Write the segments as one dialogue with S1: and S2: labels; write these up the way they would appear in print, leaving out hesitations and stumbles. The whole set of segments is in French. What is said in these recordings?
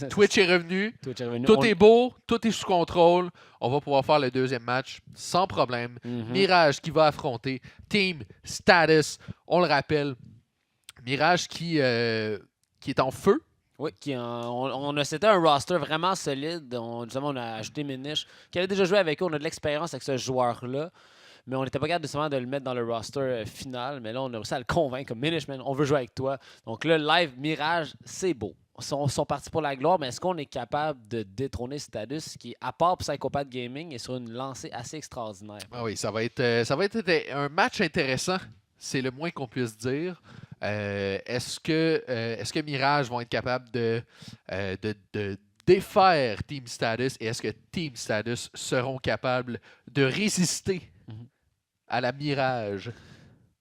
S1: Twitch est revenu.
S2: Twitch est revenu.
S1: Tout est beau, tout est sous contrôle. On va pouvoir faire le deuxième match sans problème. Mirage qui va affronter Team Status. On le rappelle, Mirage qui est en feu.
S2: Oui, c'était un roster vraiment solide. Justement, on a ajouté Minish, qui avait déjà joué avec eux. On a de l'expérience avec ce joueur-là. Mais on n'était pas capable de le mettre dans le roster final. Mais là, on a réussi à le convaincre comme Minish, man, on veut jouer avec toi. Donc là, live Mirage, c'est beau. Ils sont partis pour la gloire, mais est-ce qu'on est capable de détrôner Status qui, à part Psychopath Gaming, est sur une lancée assez extraordinaire?
S1: Ah oui, ça va être un match intéressant. C'est le moins qu'on puisse dire. Est-ce que Mirage vont être capables de défaire Team Status et est-ce que Team Status seront capables de résister à la Mirage?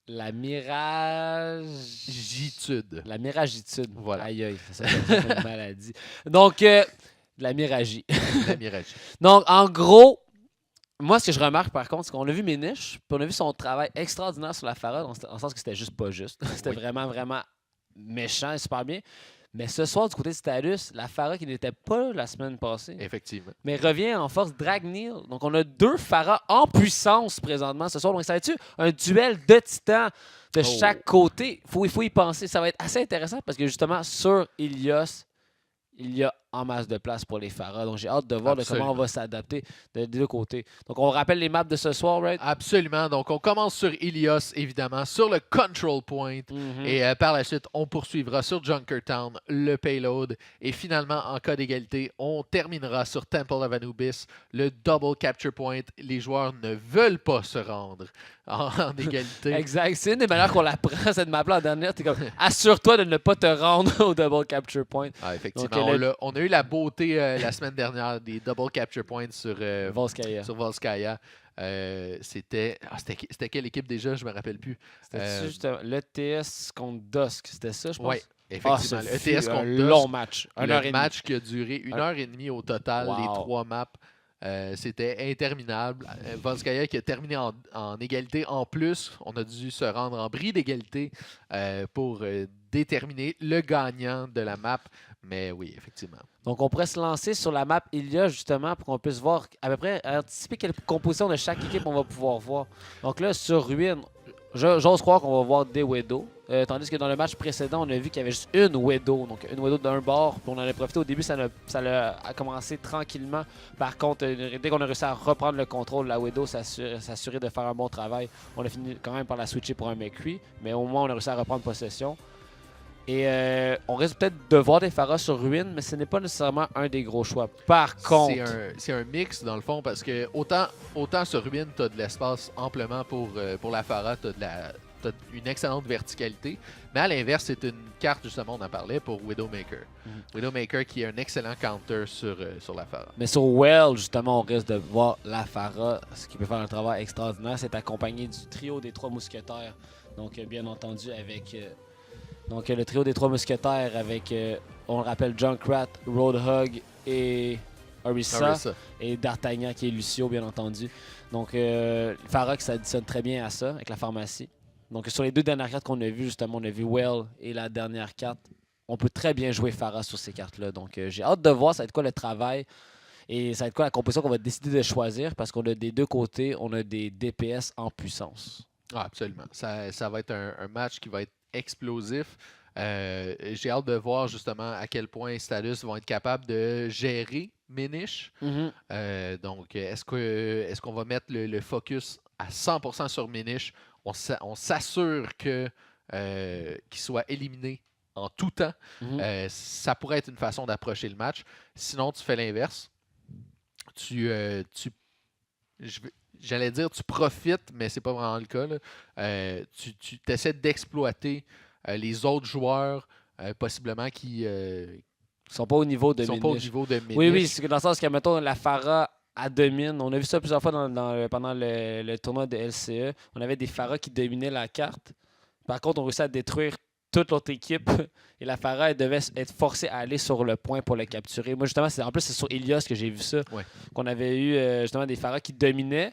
S2: La
S1: Miragitude.
S2: La miragitude.
S1: Voilà.
S2: Aïe, aïe, ça fait une maladie. Donc, la miragie.
S1: La Miragie.
S2: Donc, en gros, moi, ce que je remarque par contre, c'est qu'on a vu Minish, puis on a vu son travail extraordinaire sur la Farah, en sens que c'était juste pas juste. C'était vraiment, vraiment méchant et super bien. Mais ce soir, du côté de Status, la Farah qui n'était pas la semaine passée,
S1: Effectivement.
S2: mais revient en force Dragneel. Donc, on a deux Farah en puissance présentement ce soir. Donc, ça va être un duel de titans de chaque côté. Il faut y penser. Ça va être assez intéressant parce que justement, sur Ilios, il y a en masse de place pour les Farah. Donc, j'ai hâte de voir comment on va s'adapter des deux côtés. Donc, on rappelle les maps de ce soir, right?
S1: Absolument. Donc, on commence sur Ilios, évidemment, sur le Control Point. Et par la suite, on poursuivra sur Junkertown, le payload. Et finalement, en cas d'égalité, on terminera sur Temple of Anubis, le Double Capture Point. Les joueurs ne veulent pas se rendre en égalité.
S2: Exact. C'est une des manières qu'on la prend, cette map-là en dernière. T'es comme, assure-toi de ne pas te rendre au Double Capture Point.
S1: Ah, effectivement. Donc, on a eu la beauté la semaine dernière des Double Capture Points sur Volskaya. C'était quelle équipe déjà? Je me rappelle plus.
S2: C'était juste l'ETS contre Dusk. C'était ça, je pense?
S1: Oui, effectivement.
S2: L'ETS contre Dusk. Un long match.
S1: Un match qui a duré 1h30 au total, les 3 maps. C'était interminable. Volskaya qui a terminé en égalité. En plus, on a dû se rendre en bris d'égalité pour déterminer le gagnant de la map. Mais oui, effectivement.
S2: Donc, on pourrait se lancer sur la map Ilia, justement, pour qu'on puisse voir à peu près, anticiper quelle composition de chaque équipe on va pouvoir voir. Donc là, sur Ruin, j'ose croire qu'on va voir des Widow. Tandis que dans le match précédent, on a vu qu'il y avait juste une Widow. Donc, une Widow d'un bord. Puis on en a profité. Au début, ça a commencé tranquillement. Par contre, dès qu'on a réussi à reprendre le contrôle, la Widow s'assurait de faire un bon travail. On a fini quand même par la switcher pour un McCree. Mais au moins, on a réussi à reprendre possession. Et on risque peut-être de voir des Pharah sur Ruin, mais ce n'est pas nécessairement un des gros choix. Par contre...
S1: C'est un mix, dans le fond, parce que autant sur Ruin, tu as de l'espace amplement pour la Pharah, tu as une excellente verticalité. Mais à l'inverse, c'est une carte, justement, on en parlait, pour Widowmaker. Widowmaker qui est un excellent counter sur la Pharah.
S2: Mais sur Well, justement, on risque de voir la Pharah, ce qui peut faire un travail extraordinaire, c'est accompagné du trio des 3 mousquetaires. Donc, bien entendu, avec... Donc, le trio des 3 mousquetaires avec, on le rappelle, Junkrat, Roadhog et Orisa. Et D'Artagnan qui est Lucio, bien entendu. Donc, Pharah qui s'additionne très bien à ça, avec la pharmacie. Donc, sur les 2 dernières cartes qu'on a vues, justement, on a vu Well et la dernière carte. On peut très bien jouer Pharah sur ces cartes-là. Donc, j'ai hâte de voir ça va être quoi le travail. Et ça va être quoi la composition qu'on va décider de choisir. Parce qu'on a des deux côtés, on a des DPS en puissance.
S1: Ah, absolument. Ça va être un match qui va être explosif. J'ai hâte de voir justement à quel point Status vont être capables de gérer Minish. Donc, est-ce qu'on va mettre le focus à 100% sur Minish? On s'assure qu'il soit éliminé en tout temps. Ça pourrait être une façon d'approcher le match. Sinon, tu fais l'inverse. J'allais dire tu profites, mais c'est pas vraiment le cas. Là. Tu essaies d'exploiter les autres joueurs, possiblement qui
S2: sont pas au niveau de
S1: Minish.
S2: Oui, c'est dans le sens que, mettons, la Pharah à domine. On a vu ça plusieurs fois pendant le tournoi de LCE. On avait des Pharah qui dominaient la carte. Par contre, on réussit à détruire toute l'autre équipe et la Pharah elle devait être forcée à aller sur le point pour le capturer. Moi, justement, en plus, c'est sur Ilios que j'ai vu ça.
S1: Ouais.
S2: Qu'on avait eu justement des Pharah qui dominaient.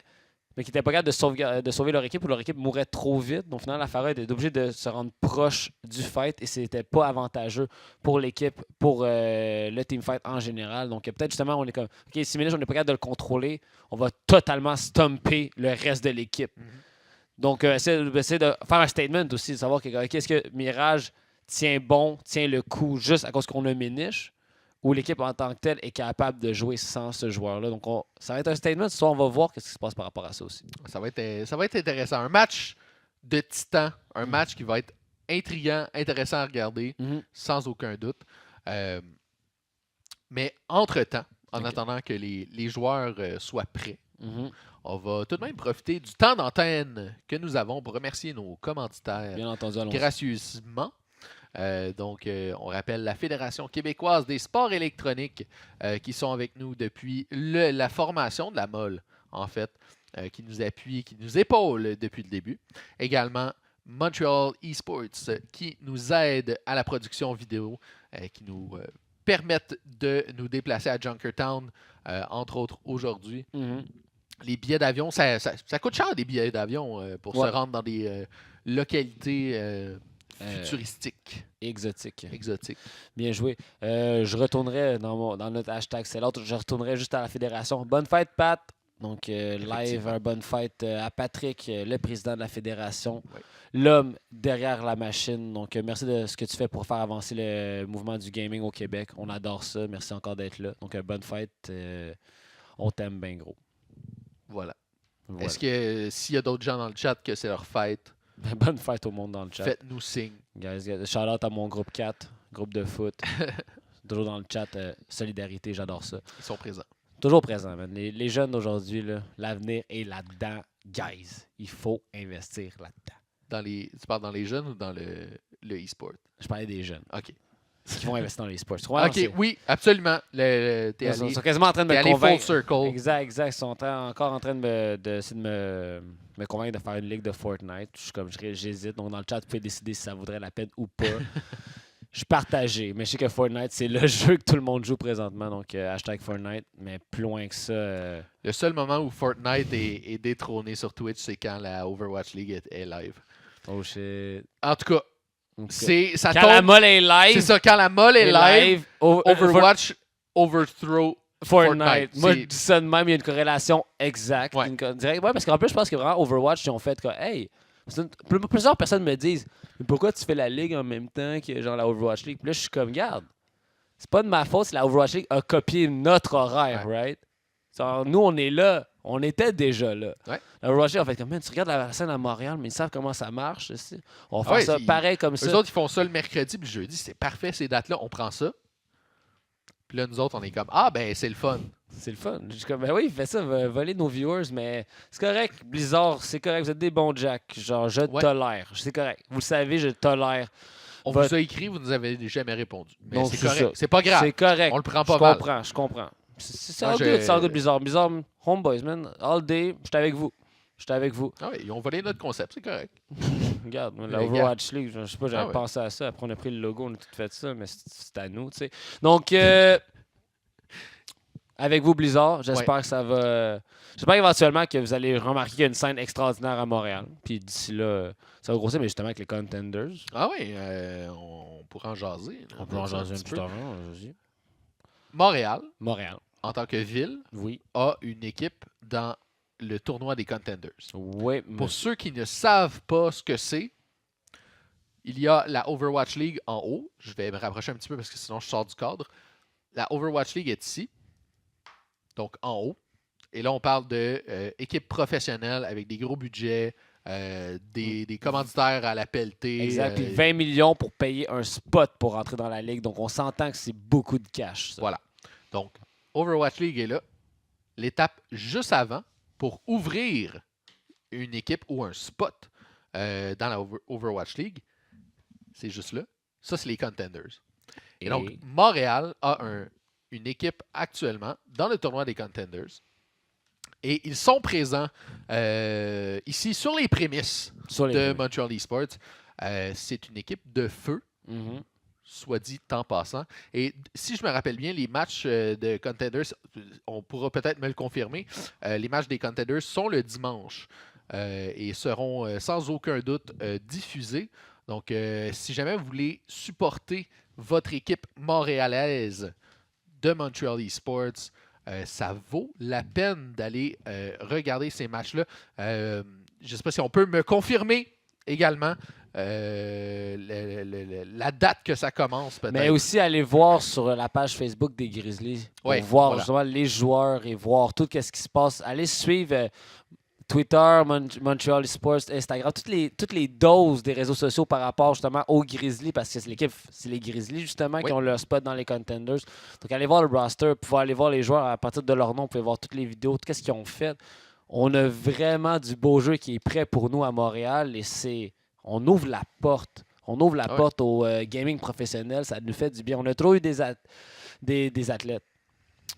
S2: mais qui n'étaient pas capables de sauver leur équipe ou leur équipe mourait trop vite. Donc, finalement, la Farah était obligée de se rendre proche du fight et c'était pas avantageux pour l'équipe, pour le team fight en général. Donc, peut-être justement, on est comme, OK, 6 minutes, on n'est pas capable de le contrôler, on va totalement stomper le reste de l'équipe. Donc, essayer de faire un statement aussi, de savoir que, OK, est-ce que Mirage tient le coup juste à cause qu'on a Méniche, ou l'équipe en tant que telle est capable de jouer sans ce joueur-là. Donc, ça va être un statement. Soit on va voir ce qui se passe par rapport à ça aussi.
S1: Ça va être intéressant. Un match de titan, un match qui va être intriguant, intéressant à regarder, sans aucun doute. Mais entre-temps, en attendant que les joueurs soient prêts, on va tout de même profiter du temps d'antenne que nous avons pour remercier nos commanditaires
S2: Bien entendu,
S1: gracieusement. On rappelle la Fédération québécoise des sports électroniques qui sont avec nous depuis la formation de la MOL, en fait, qui nous appuie, qui nous épaule depuis le début. Également, Montreal Esports qui nous aide à la production vidéo, qui nous permettent de nous déplacer à Junkertown, entre autres aujourd'hui. Les billets d'avion, ça coûte cher des billets d'avion pour se rendre dans des localités futuristique.
S2: Exotique.
S1: Bien
S2: joué. Je retournerai dans notre hashtag c'est l'autre. Je retournerai juste à la fédération. Bonne fête, Pat. Donc, live, un bonne fête à Patrick, le président de la fédération, l'homme derrière la machine. Donc, merci de ce que tu fais pour faire avancer le mouvement du gaming au Québec. On adore ça. Merci encore d'être là. Donc, bonne fête. On t'aime bien gros.
S1: Voilà. Est-ce que s'il y a d'autres gens dans le chat que c'est leur fête,
S2: bonne fête au monde dans le chat.
S1: faites-nous signe.
S2: Guys, shout out à mon groupe 4, groupe de foot. Toujours dans le chat, solidarité, j'adore ça.
S1: Ils sont présents.
S2: Toujours présents, man. Les jeunes d'aujourd'hui, l'avenir est là-dedans. Guys, il faut investir là-dedans.
S1: Tu parles dans les jeunes ou dans le e-sport?
S2: Je parlais des jeunes.
S1: OK.
S2: Qui vont investir dans les sports.
S1: OK, oui, absolument. Ils
S2: sont quasiment en train de me convaincre.
S1: Full circle.
S2: Exact. Ils sont encore en train de me convaincre de faire une ligue de Fortnite. Je suis comme, j'hésite. Donc, dans le chat, vous pouvez décider si ça vaudrait la peine ou pas. Je suis partagé, mais je sais que Fortnite, c'est le jeu que tout le monde joue présentement. Donc, hashtag Fortnite. Mais plus loin que ça...
S1: Le seul moment où Fortnite est détrôné sur Twitch, c'est quand la Overwatch League est live.
S2: Oh shit.
S1: En tout cas,
S2: quand la MOL est live.
S1: C'est ça, quand la MOL est live, Overwatch overthrow Fortnite.
S2: Moi, je dis ça de même, il y a une corrélation exacte. Ouais, parce qu'en plus, je pense que vraiment Overwatch, ils ont fait comme, hey, plusieurs personnes me disent, mais pourquoi tu fais la ligue en même temps que genre la Overwatch League? Puis là, je suis comme, garde, c'est pas de ma faute si la Overwatch League a copié notre horaire, right? Genre, nous, on est là. On était déjà là.
S1: Ouais.
S2: La Overwatch League, en fait, comme, tu regardes la scène à Montréal, mais ils savent comment ça marche. On va faire ça pareil comme ça.
S1: Eux autres, ils font ça le mercredi puis le jeudi. C'est parfait, ces dates-là. On prend ça. Puis là, nous autres, on est comme, c'est le fun.
S2: C'est le fun. Je suis comme, ben oui, fais ça, voler nos viewers, mais c'est correct. Blizzard, c'est correct. Vous êtes des bons jacks. Genre, je tolère. C'est correct. Vous le savez, je tolère.
S1: On vous a écrit, vous nous avez jamais répondu. Mais
S2: donc,
S1: c'est correct. C'est pas grave.
S2: C'est correct.
S1: On le prend pas mal.
S2: Je comprends. C'est all good, Blizzard. Blizzard, homeboys, man. All day, j'étais avec vous.
S1: Ah oui, ils ont volé notre concept, c'est correct.
S2: Regarde, la Overwatch League, je sais pas, j'avais pensé à ça. Après, on a pris le logo, on a tout fait ça, mais c'est à nous, tu sais. Donc, avec vous, Blizzard, j'espère que ça va... J'espère éventuellement que vous allez remarquer qu'il y a une scène extraordinaire à Montréal. Puis d'ici là, ça va grossir, mais justement avec les Contenders.
S1: Ah oui, on pourra en jaser.
S2: On peut en jaser un petit peu.
S1: Montréal, en tant que ville, a une équipe dans le tournoi des Contenders.
S2: Oui,
S1: pour ceux qui ne savent pas ce que c'est, il y a la Overwatch League en haut. Je vais me rapprocher un petit peu parce que sinon je sors du cadre. La Overwatch League est ici, donc en haut. Et là, on parle d'équipe professionnelle avec des gros budgets, des commanditaires à la pelletée.
S2: Exact. Puis 20 millions pour payer un spot pour rentrer dans la ligue. Donc, on s'entend que c'est beaucoup de cash. Ça.
S1: Voilà. Donc, Overwatch League est là. L'étape juste avant, pour ouvrir une équipe ou un spot dans la Overwatch League, c'est juste là. Ça, c'est les Contenders. Et donc, Montréal a une équipe actuellement dans le tournoi des Contenders. Et ils sont présents ici sur les prémices de Montreal Esports. C'est une équipe de feu. soit dit en passant. Et si je me rappelle bien, les matchs de Contenders, on pourra peut-être me le confirmer, les matchs des Contenders sont le dimanche et seront sans aucun doute diffusés. Donc, si jamais vous voulez supporter votre équipe montréalaise de Montreal Esports, ça vaut la peine d'aller regarder ces matchs-là. Je ne sais pas si on peut me confirmer également la date que ça commence, peut-être.
S2: Mais aussi aller voir sur la page Facebook des Grizzlies pour voir justement les joueurs et voir tout ce qui se passe. Allez suivre Twitter, Montreal Sports, Instagram, toutes les doses des réseaux sociaux par rapport justement aux Grizzlies, parce que c'est les Grizzlies justement qui ont leur spot dans les Contenders. Donc allez voir le roster, pouvoir aller voir les joueurs à partir de leur nom, vous pouvez voir toutes les vidéos, tout ce qu'ils ont fait. On a vraiment du beau jeu qui est prêt pour nous à Montréal et on ouvre la porte. On ouvre la porte au gaming professionnel, ça nous fait du bien. On a trop eu des athlètes.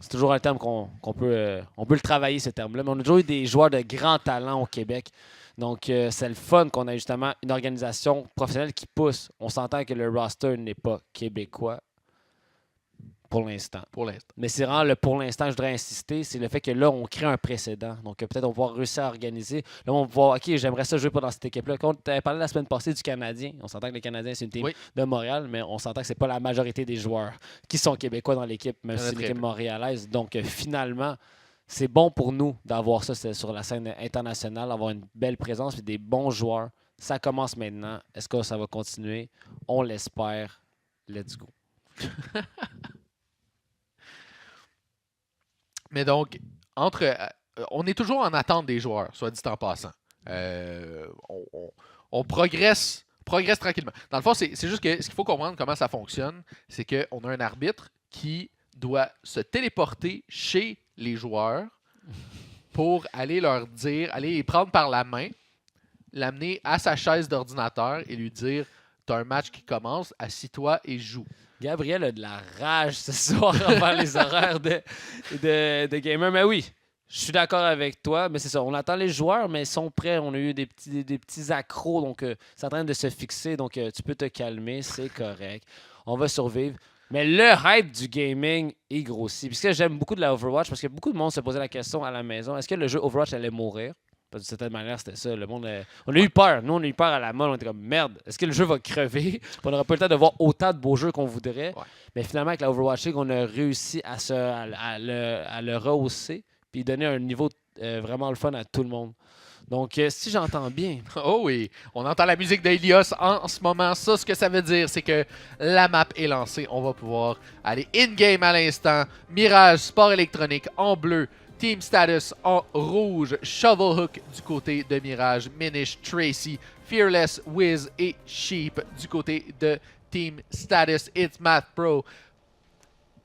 S2: C'est toujours un terme qu'on peut le travailler, ce terme-là. Mais on a toujours eu des joueurs de grand talent au Québec. Donc, c'est le fun qu'on ait justement une organisation professionnelle qui pousse. On s'entend que le roster n'est pas québécois pour l'instant. Mais c'est vraiment le pour l'instant, je voudrais insister, c'est le fait que là, on crée un précédent. Donc, peut-être on va pouvoir réussir à organiser. Là, on va voir, OK, j'aimerais ça jouer pas dans cette équipe-là. Quand tu avais parlé la semaine passée du Canadien, on s'entend que les Canadiens, c'est une team de Montréal, mais on s'entend que c'est pas la majorité des joueurs qui sont québécois dans l'équipe, même si c'est une équipe montréalaise. Donc, finalement, c'est bon pour nous d'avoir ça sur la scène internationale, d'avoir une belle présence et des bons joueurs. Ça commence maintenant. Est-ce que ça va continuer? On l'espère. Let's go.
S1: Mais donc, on est toujours en attente des joueurs, soit dit en passant. On progresse tranquillement. Dans le fond, c'est juste que ce qu'il faut comprendre comment ça fonctionne, c'est qu'on a un arbitre qui doit se téléporter chez les joueurs pour aller leur dire, aller les prendre par la main, l'amener à sa chaise d'ordinateur et lui dire « T'as un match qui commence, assis-toi et joue ».
S2: Gabriel a de la rage ce soir envers les horaires de gamers. Mais oui, je suis d'accord avec toi. Mais c'est ça, on attend les joueurs, mais ils sont prêts. On a eu des petits accros, donc c'est en train de se fixer. Donc tu peux te calmer, c'est correct. On va survivre. Mais le hype du gaming est grossi. Puis ce que j'aime beaucoup de la Overwatch, parce que beaucoup de monde se posait la question à la maison, est-ce que le jeu Overwatch allait mourir? Parce que de certaine manière, c'était ça. Le monde, on a eu peur. Nous, on a eu peur à la mode. On était comme, merde, est-ce que le jeu va crever? Puis on n'aura pas le temps de voir autant de beaux jeux qu'on voudrait. Ouais. Mais finalement, avec la Overwatch League, on a réussi à le rehausser puis donner un niveau vraiment le fun à tout le monde. Donc, si j'entends bien...
S1: Oh oui, on entend la musique d'Elios en ce moment. Ça, ce que ça veut dire, c'est que la map est lancée. On va pouvoir aller in-game à l'instant. Mirage, Sport électronique en bleu. Team Status en rouge, Shovelhook du côté de Mirage, Minish, Tracy, Fearless, Wiz et Sheep du côté de Team Status. It's Math Pro.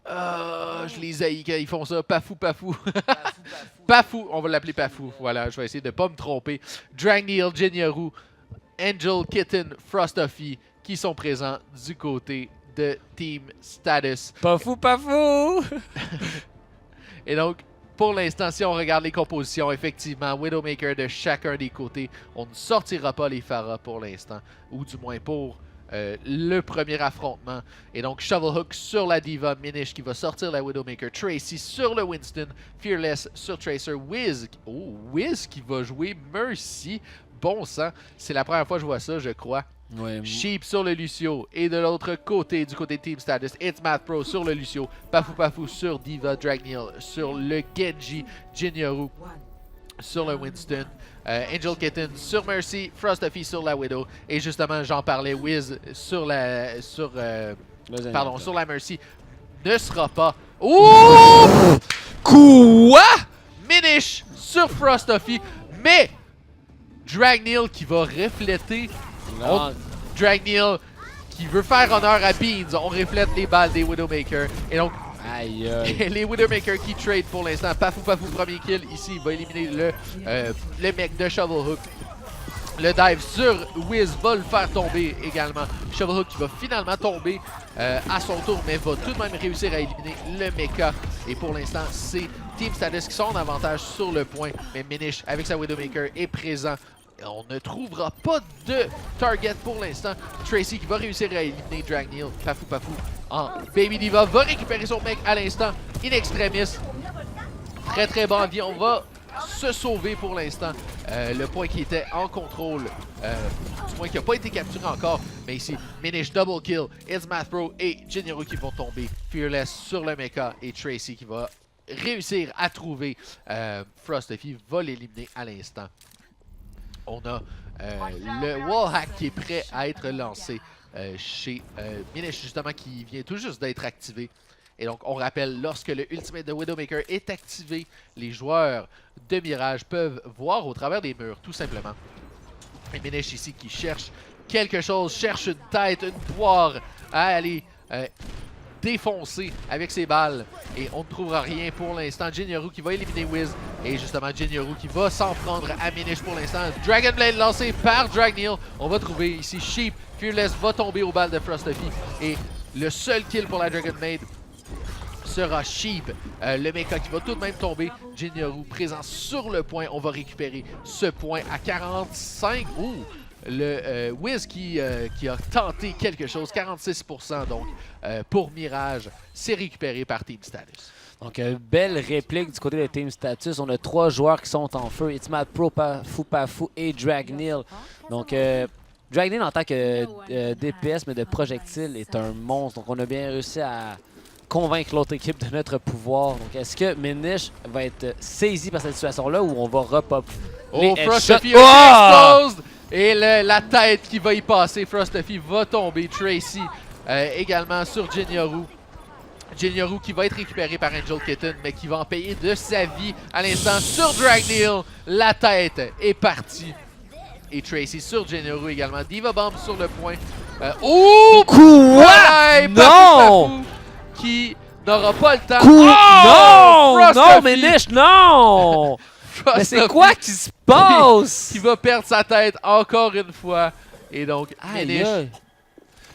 S1: Je les haïs quand ils font ça. Pafou. Pafou, on va l'appeler Pafou. Voilà, je vais essayer de ne pas me tromper. Dragneel, Jinyaru, Angel, Kitten, Frostuffy qui sont présents du côté de Team Status.
S2: Pafou!
S1: Et donc, pour l'instant, si on regarde les compositions, effectivement, Widowmaker de chacun des côtés, on ne sortira pas les Pharah pour l'instant, ou du moins pour le premier affrontement. Et donc, Shovelhook sur la Diva, Minish qui va sortir la Widowmaker, Tracy sur le Winston, Fearless sur Tracer, Wiz qui va jouer Mercy. Bon sang, c'est la première fois que je vois ça, je crois.
S2: Ouais,
S1: Sheep sur le Lucio. Et de l'autre côté, du côté Team Status, It's Math Pro sur le Lucio. Pafou sur Diva, Dragneel sur le Genji, Jinyaru sur le Winston, Angel Kitten sur Mercy, Frostuffy sur la Widow. Et justement, j'en parlais, Wiz sur la Mercy ne sera pas. Ouh! Quoi? Minish sur Frostuffy, mais Dragneel qui va refléter. Dragneel qui veut faire honneur à Beans. On reflète les balles des Widowmaker. Et donc,
S2: aïe.
S1: Les Widowmaker qui trade pour l'instant. Pafou, premier kill. Ici, il va éliminer le mec de Shovelhook. Le dive sur Wiz va le faire tomber également. Shovelhook qui va finalement tomber à son tour, mais va tout de même réussir à éliminer le mecha. Et pour l'instant, c'est Team Status qui sont en avantage sur le point. Mais Minish, avec sa Widowmaker, est présent On ne trouvera pas de target pour l'instant. Tracy qui va réussir à éliminer Dragneel. Pafou en Baby Diva va récupérer son mec à l'instant. In extremis. Très bon vie. On va se sauver pour l'instant. Le point qui était en contrôle, du point qui n'a pas été capturé encore. Mais ici, Minish double kill. It's Math Pro et Jinyaru qui vont tomber. Fearless sur le mecha et Tracy qui va réussir à trouver Frosty va l'éliminer à l'instant. On a le wallhack qui est prêt à être lancé chez Minish, justement, qui vient tout juste d'être activé. Et donc, on rappelle, lorsque le Ultimate de Widowmaker est activé, les joueurs de Mirage peuvent voir au travers des murs, tout simplement. Et Minish ici qui cherche quelque chose, cherche une tête, une poire à aller défoncer avec ses balles. Et on ne trouvera rien pour l'instant. Jinyaru qui va éliminer Wiz. Et justement, Jinyaru qui va s'en prendre à Minish pour l'instant. Dragon Blade lancé par Dragneel. On va trouver ici Sheep. Fearless va tomber aux balles de Frosty. Et le seul kill pour la Dragon Blade sera Sheep. Le mecha qui va tout de même tomber. Jinyaru présent sur le point. On va récupérer ce point à 45. Ouh! Le Wiz qui a tenté quelque chose, 46% donc pour Mirage, c'est récupéré par Team Status.
S2: Donc, belle réplique du côté de Team Status. On a 3 joueurs qui sont en feu. It's Math Pro, Pafou et Dragneel. Donc, Dragneel en tant que DPS, mais de projectile, est un monstre. Donc, on a bien réussi à convaincre l'autre équipe de notre pouvoir. Donc, est-ce que Minish va être saisi par cette situation-là ou on va repop?
S1: Oh, Frosty explose! Et la tête qui va y passer, Frosty va tomber. Tracy également sur Jinyaru. Jinyaru qui va être récupéré par Angel Kitten, mais qui va en payer de sa vie à l'instant sur Dragneel. La tête est partie. Et Tracy sur Jinyaru également. Diva Bomb sur le point. Oh!
S2: Quoi? Non!
S1: Qui n'aura pas le temps.
S2: Oh! Non, Minish, non! Mais c'est quoi qui se passe?
S1: Qui va perdre sa tête encore une fois. Et donc, Minish,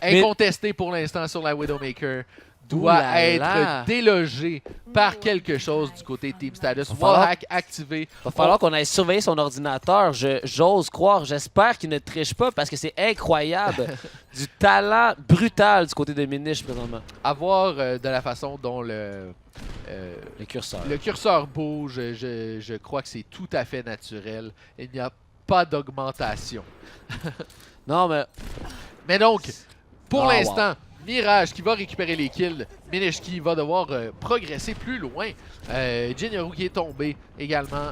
S1: incontesté pour l'instant sur la Widowmaker, doit être délogé par quelque chose du côté Team Status. Wallhack activé.
S2: Va falloir qu'on aille surveiller son ordinateur. J'ose croire, j'espère qu'il ne triche pas parce que c'est incroyable. Du talent brutal du côté de Minish présentement.
S1: À voir de la façon dont le curseur bouge, je crois que c'est tout à fait naturel. Il n'y a pas d'augmentation.
S2: Non, mais...
S1: Mais donc, pour l'instant, Mirage qui va récupérer les kills. Minish qui va devoir progresser plus loin. Jinyaru qui est tombé également.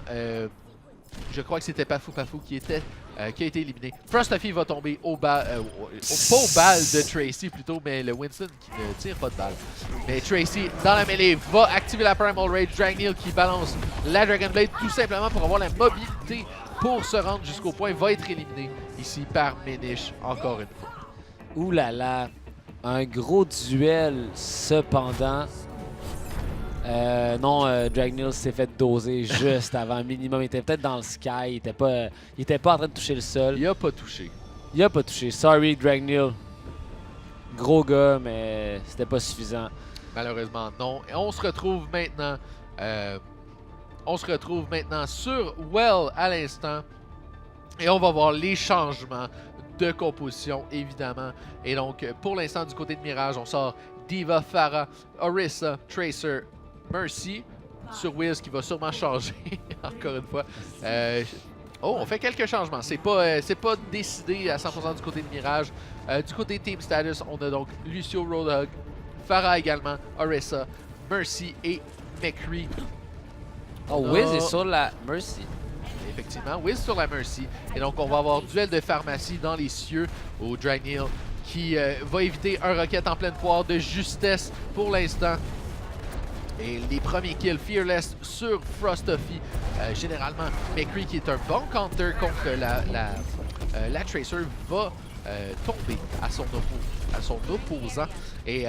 S1: Je crois que c'était Pafou qui a été éliminé. Frosty va tomber pas aux balles de Tracy plutôt, mais le Winston qui ne tire pas de balle. Mais Tracy dans la mêlée va activer la Primal Rage. Dragneel qui balance la Dragon Blade tout simplement pour avoir la mobilité pour se rendre jusqu'au point. Va être éliminé ici par Minish encore une fois.
S2: Ouh là là. Un gros duel cependant. Non, Dragneel s'est fait doser juste avant minimum. Il était peut-être dans le sky. Il était pas en train de toucher le sol.
S1: Il a pas touché.
S2: Il a pas touché. Sorry, Dragneel. Gros gars, mais c'était pas suffisant.
S1: Malheureusement, non. Et on se retrouve maintenant sur Well à l'instant. Et on va voir les changements de composition, évidemment. Et donc, pour l'instant, du côté de Mirage, on sort Diva, Pharah, Orisa, Tracer, Mercy sur Wiz qui va sûrement changer, encore une fois. On fait quelques changements. C'est pas décidé à 100% du côté de Mirage. Du côté Team Status, on a donc Lucio Roadhog, Pharah également, Orisa, Mercy et McCree.
S2: Oh, Wiz est sur la Mercy.
S1: Effectivement, Wiz sur la Mercy. Et donc, on va avoir duel de pharmacie dans les cieux au Dragneel qui va éviter un rocket en pleine poire de justesse pour l'instant. Et les premiers kills, Fearless sur Frosty. Généralement, McCree qui est un bon counter contre la Tracer va tomber à son opposant. Et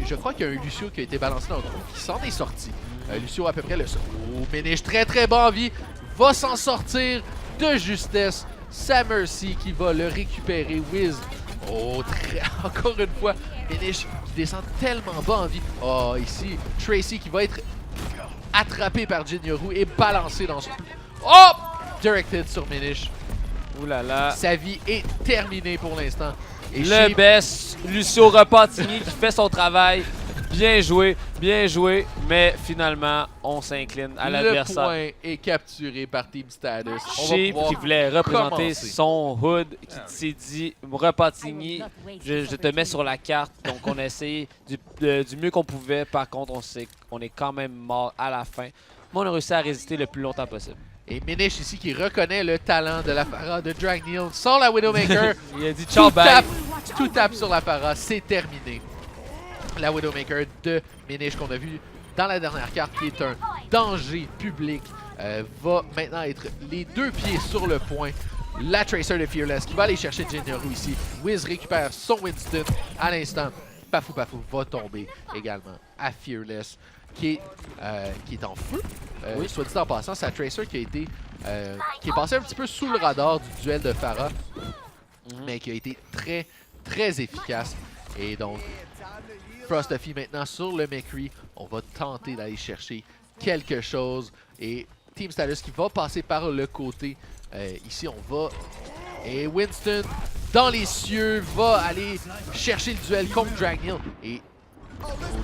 S1: je crois qu'il y a un Lucio qui a été balancé dans le trou qui s'en est sorti. Lucio à peu près le seul. Oh, Minish très bon en vie. Va s'en sortir de justesse. Sa Mercy qui va le récupérer. Wiz. Oh, encore une fois. Minish qui descend tellement bas en vie. Oh, ici, Tracy qui va être attrapé par Jinyaru et balancé dans ce... Oh! Directed sur Minish.
S2: Ouh là là.
S1: Sa vie est terminée pour l'instant. Et
S2: Le
S1: Sheep,
S2: best, Lucio Repentigny qui fait son travail. Bien joué, mais finalement, on s'incline à
S1: le
S2: l'adversaire.
S1: point est capturé par Team Status. On va
S2: Sheep
S1: pouvoir
S2: qui voulait représenter
S1: commencer.
S2: son hood, qui s'est dit Repentigny, je te mets sur la carte. Donc on a essayé du mieux qu'on pouvait. Par contre, on est quand même mort à la fin. Mais on a réussi à résister le plus longtemps possible.
S1: Et Minish ici qui reconnaît le talent de la Pharah de Dragneel sans la Widowmaker.
S2: Il a dit ciao bye.
S1: Tout tape sur la Pharah, c'est terminé. La Widowmaker de Minish qu'on a vu dans la dernière carte qui est un danger public va maintenant être les deux pieds sur le point. La Tracer de Fearless qui va aller chercher Jinyaru ici. Wiz récupère son Winston à l'instant. Pafou va tomber également à Fearless qui est en feu.
S2: Oui.
S1: Soit dit en passant, c'est la Tracer qui est passé un petit peu sous le radar du duel de Pharah, mais qui a été très efficace. Et donc, Frosty maintenant sur le McCree. On va tenter d'aller chercher quelque chose. Et Team Status qui va passer par le côté. Ici, on va... Et Winston, dans les cieux, va aller chercher le duel contre Dragneel. Et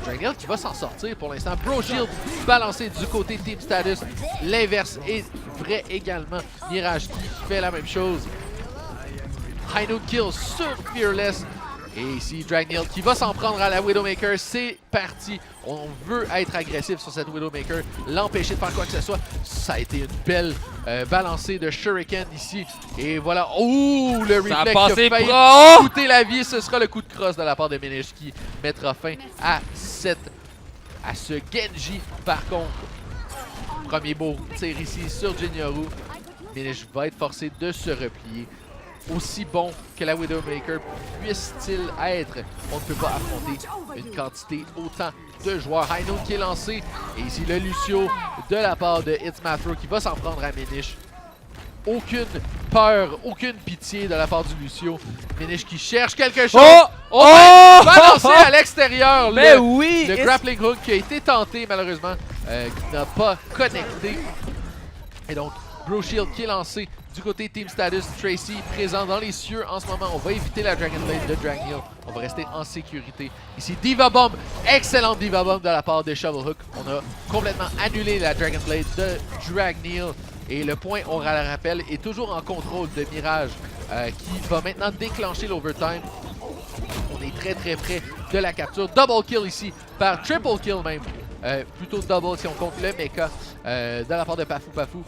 S1: Dragneel qui va s'en sortir pour l'instant. Bro Shield balancé du côté Team Status. L'inverse est vrai également. Mirage qui fait la même chose. High Note Kill sur Fearless. Et ici, Dragneel qui va s'en prendre à la Widowmaker. C'est parti. On veut être agressif sur cette Widowmaker. L'empêcher de faire quoi que ce soit. Ça a été une belle balancée de Shuriken ici. Et voilà. Ouh, le
S2: Ça a
S1: reflex
S2: passé
S1: qui a failli
S2: pro!
S1: coûter la vie. Ce sera le coup de crosse de la part de Minish qui mettra fin à ce Genji. Par contre, premier beau tir ici sur Jinyaru. Minish va être forcé de se replier. Aussi bon que la Widowmaker puisse-t-il être, on ne peut pas affronter une quantité autant de joueurs. High Note qui est lancé. Et ici le Lucio de la part de It's Mathro qui va s'en prendre à Minish. Aucune peur, aucune pitié de la part du Lucio. Minish qui cherche quelque chose. Balancé à l'extérieur.
S2: Mais oui!
S1: Le grappling hook qui a été tenté malheureusement, qui n'a pas connecté. Et donc, Bro Shield qui est lancé du côté Team Status. Tracy présent dans les cieux en ce moment. On va éviter la Dragon Blade de Dragneel. On va rester en sécurité. Ici, Diva Bomb. Excellente Diva Bomb de la part de Shovel Hook. On a complètement annulé la Dragon Blade de Dragneel. Et le point, on le rappelle, est toujours en contrôle de Mirage qui va maintenant déclencher l'overtime. On est très près de la capture. Double kill ici par triple kill même. Plutôt double si on compte le mecha de la part de Pafou.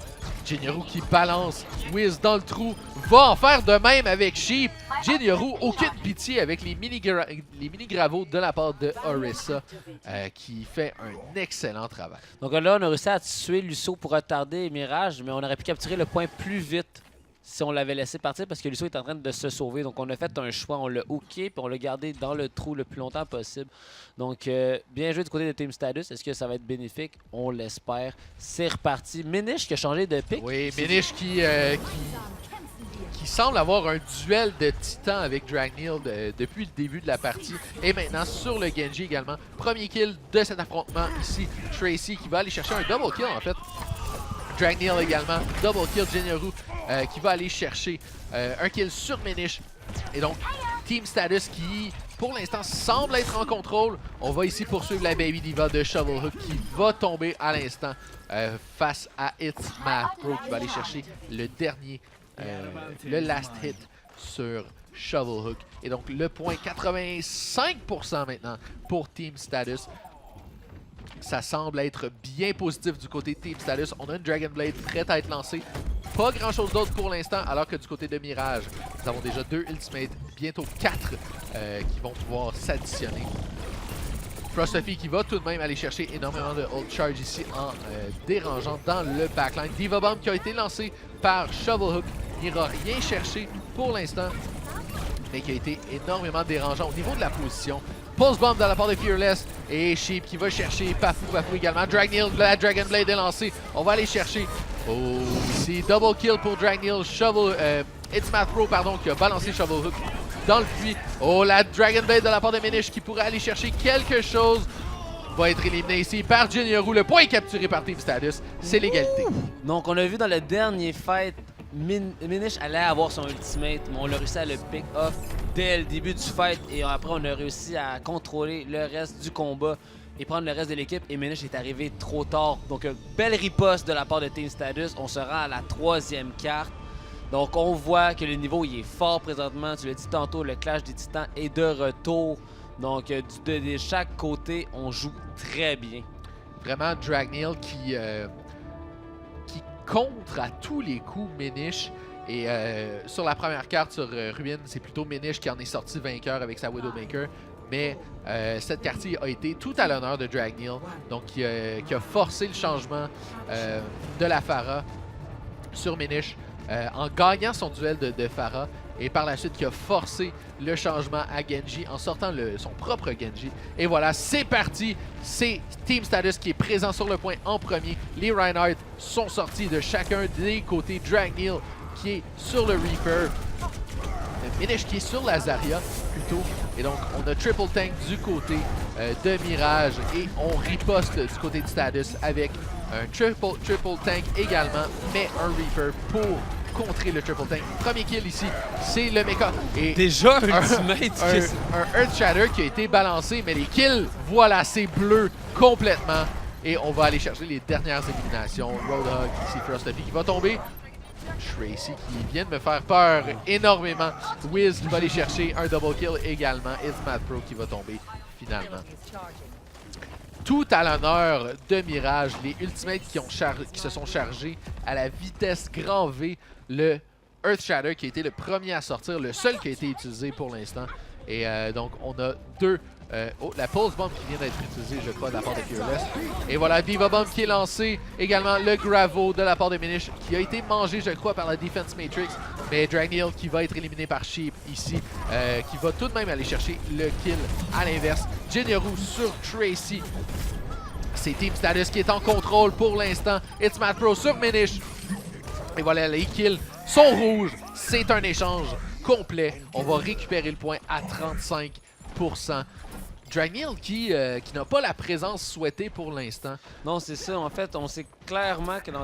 S1: Jinyaru qui balance Wiz dans le trou. Va en faire de même avec Sheep. Jinyaru, aucune pitié avec les mini-gravos de la part de Orisa qui fait un excellent travail.
S2: Donc là, on a réussi à tuer Lucio pour retarder Mirage, mais on aurait pu capturer le point plus vite si on l'avait laissé partir parce que Lucio est en train de se sauver. Donc on a fait un choix, on l'a hooké puis on l'a gardé dans le trou le plus longtemps possible. Donc bien joué du côté de Team Status. Est-ce que ça va être bénéfique? On l'espère. C'est reparti. Minish qui a changé de pick.
S1: Oui, Minish qui semble avoir un duel de titans avec Dragneel depuis le début de la partie. Et maintenant sur le Genji également. Premier kill de cet affrontement ici. Tracy qui va aller chercher un double kill en fait. Dragneel également. Double kill Jinyaru qui va aller chercher un kill sur Minish. Et donc Team Status qui pour l'instant semble être en contrôle. On va ici poursuivre la Baby Diva de Shovel Hook qui va tomber à l'instant face à It's Mathro qui va aller chercher le dernier, le last hit sur Shovel Hook. Et donc le point 85% maintenant pour Team Status. Ça semble être bien positif du côté Team Status. On a une Dragon Blade prête à être lancée. Pas grand chose d'autre pour l'instant, alors que du côté de Mirage, nous avons déjà 2 Ultimates, bientôt 4 qui vont pouvoir s'additionner. Frosty qui va tout de même aller chercher énormément de ult charge ici en dérangeant dans le backline. Diva Bomb qui a été lancé par Shovel Hook n'ira rien chercher pour l'instant, mais qui a été énormément dérangeant au niveau de la position. Pulse Bomb de la part de Fearless et Sheep qui va chercher Pafou également. Dragneel, la Dragon Blade est lancée. On va aller chercher. Oh, ici, double kill pour Dragneel. It's Mathro, pardon, qui a balancé Shovel Hook dans le puits. Oh, la Dragon Blade de la part de Minish qui pourrait aller chercher quelque chose. Va être éliminé ici par Jinyaru. Le point est capturé par Team Status. C'est l'égalité.
S2: Donc, on a vu dans le dernier fight Minish allait avoir son ultimate, mais on a réussi à le pick off dès le début du fight et après on a réussi à contrôler le reste du combat et prendre le reste de l'équipe et Minish est arrivé trop tard. Donc belle riposte de la part de Team Status, on se rend à la 3e carte. Donc on voit que le niveau il est fort présentement, tu l'as dit tantôt, le clash des titans est de retour. Donc de chaque côté, on joue très bien.
S1: Vraiment Dragneel qui contre à tous les coups Minish. Et sur la première carte sur Ruin, c'est plutôt Minish qui en est sorti vainqueur avec sa Widowmaker. Mais cette carte-ci a été tout à l'honneur de Dragneel, donc qui a forcé le changement de la Pharah sur Minish en gagnant son duel de Pharah. Et par la suite, qui a forcé le changement à Genji en sortant son propre Genji. Et voilà, c'est parti! C'est Team Status qui est présent sur le point en premier. Les Reinhardt sont sortis de chacun des côtés. Dragneel qui est sur le Reaper. Minish qui est sur la Zarya plutôt. Et donc, on a Triple Tank du côté de Mirage. Et on riposte du côté de Status avec un Triple Tank également, mais un Reaper pour contrer le Triple Tank. Premier kill ici, c'est le mecha. Et
S2: déjà un ultimate.
S1: Un Earth Shatter qui a été balancé, mais les kills, voilà, c'est bleu complètement. Et on va aller chercher les dernières éliminations. Roadhog ici, Frosty qui va tomber. Tracy qui vient de me faire peur énormément. Wiz qui va aller chercher un double kill également. It's Mad Pro qui va tomber finalement. Tout à l'honneur de Mirage, les ultimates qui se sont chargés à la vitesse grand V. Le Earth Shatter qui a été le premier à sortir, le seul qui a été utilisé pour l'instant. Et donc on a deux... la Pulse Bomb qui vient d'être utilisée, je crois, de la part de Fearless. Et voilà, Viva Bomb qui est lancé. Également le Gravo de la part de Minish qui a été mangé, je crois, par la Defense Matrix. Mais Dragneel qui va être éliminé par Sheep ici, qui va tout de même aller chercher le kill à l'inverse. Jinyaru sur Tracy. C'est Team Status qui est en contrôle pour l'instant. It's Mad Pro sur Minish. Et voilà, les kills sont rouges. C'est un échange complet. On va récupérer le point à 35%. Dragneel qui n'a pas la présence souhaitée pour l'instant.
S2: Non, c'est ça. En fait, on sait clairement que dans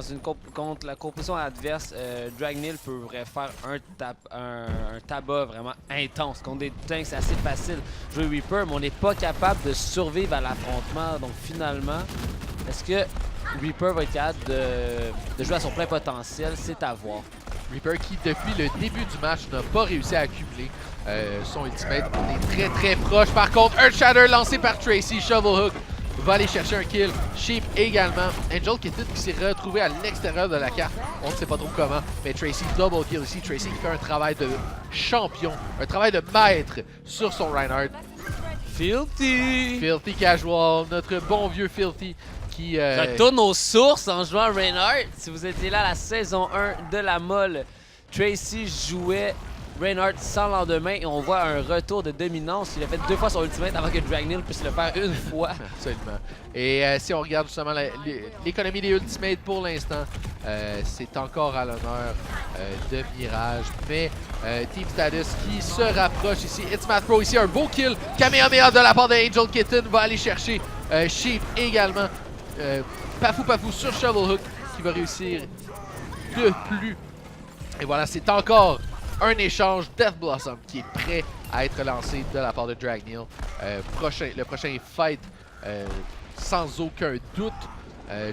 S2: contre la composition adverse, Dragneel pourrait faire un tabac vraiment intense. Contre des tanks, c'est assez facile jouer Reaper, mais on n'est pas capable de survivre à l'affrontement. Donc finalement, est-ce que Reaper va être capable de jouer à son plein potentiel? C'est à voir.
S1: Reaper qui, depuis le début du match, n'a pas réussi à accumuler son ultimate. On est très très proche. Par contre, Earth Shatter lancé par Tracy. Shovel Hook va aller chercher un kill. Sheep également. Angel qui s'est retrouvé à l'extérieur de la carte. On ne sait pas trop comment. Mais Tracy, double kill ici. Tracy qui fait un travail de champion, un travail de maître sur son Reinhardt.
S2: Filthy!
S1: Filthy Casual, notre bon vieux Filthy. Qui
S2: retourne aux sources en jouant Reinhardt. Si vous étiez là à la saison 1 de la molle, Tracy jouait Reinhardt sans lendemain et on voit un retour de dominance. Il a fait 2 fois son ultimate avant que Dragneel puisse le faire une fois.
S1: Absolument. Et si on regarde justement l'économie des ultimates pour l'instant, c'est encore à l'honneur de Mirage. Mais Team Status qui se rapproche ici. It's Mad Pro ici, un beau kill. Kamehameha de la part de Angel Kitten va aller chercher Sheep également. Pafou sur Shovel Hook qui va réussir de plus. Et voilà, c'est encore un échange. Death Blossom qui est prêt à être lancé de la part de Dragneel. Le prochain fight, sans aucun doute.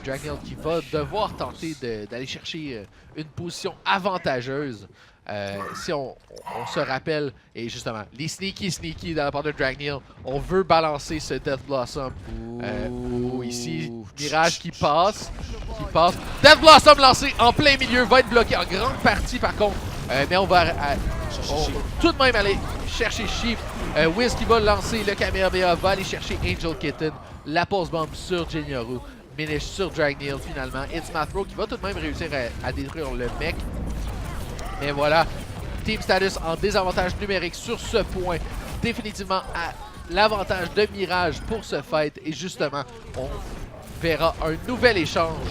S1: Dragneel qui va devoir tenter d'aller chercher une position avantageuse. Si on se rappelle, et justement, les sneaky de la part de Dragneel, on veut balancer ce Death Blossom. Ici, Mirage qui passe. Death Blossom lancé en plein milieu, va être bloqué en grande partie par contre. Mais on va tout de même aller chercher Sheep. Wiz qui va lancer le Kamehameha, va aller chercher Angel Kitten. La Pulse Bomb sur Jinyaru. Minish sur Dragneel finalement. It's Mad Pro qui va tout de même réussir à détruire le mech. Mais voilà, Team Status en désavantage numérique sur ce point. Définitivement à l'avantage de Mirage pour ce fight. Et justement, on verra un nouvel échange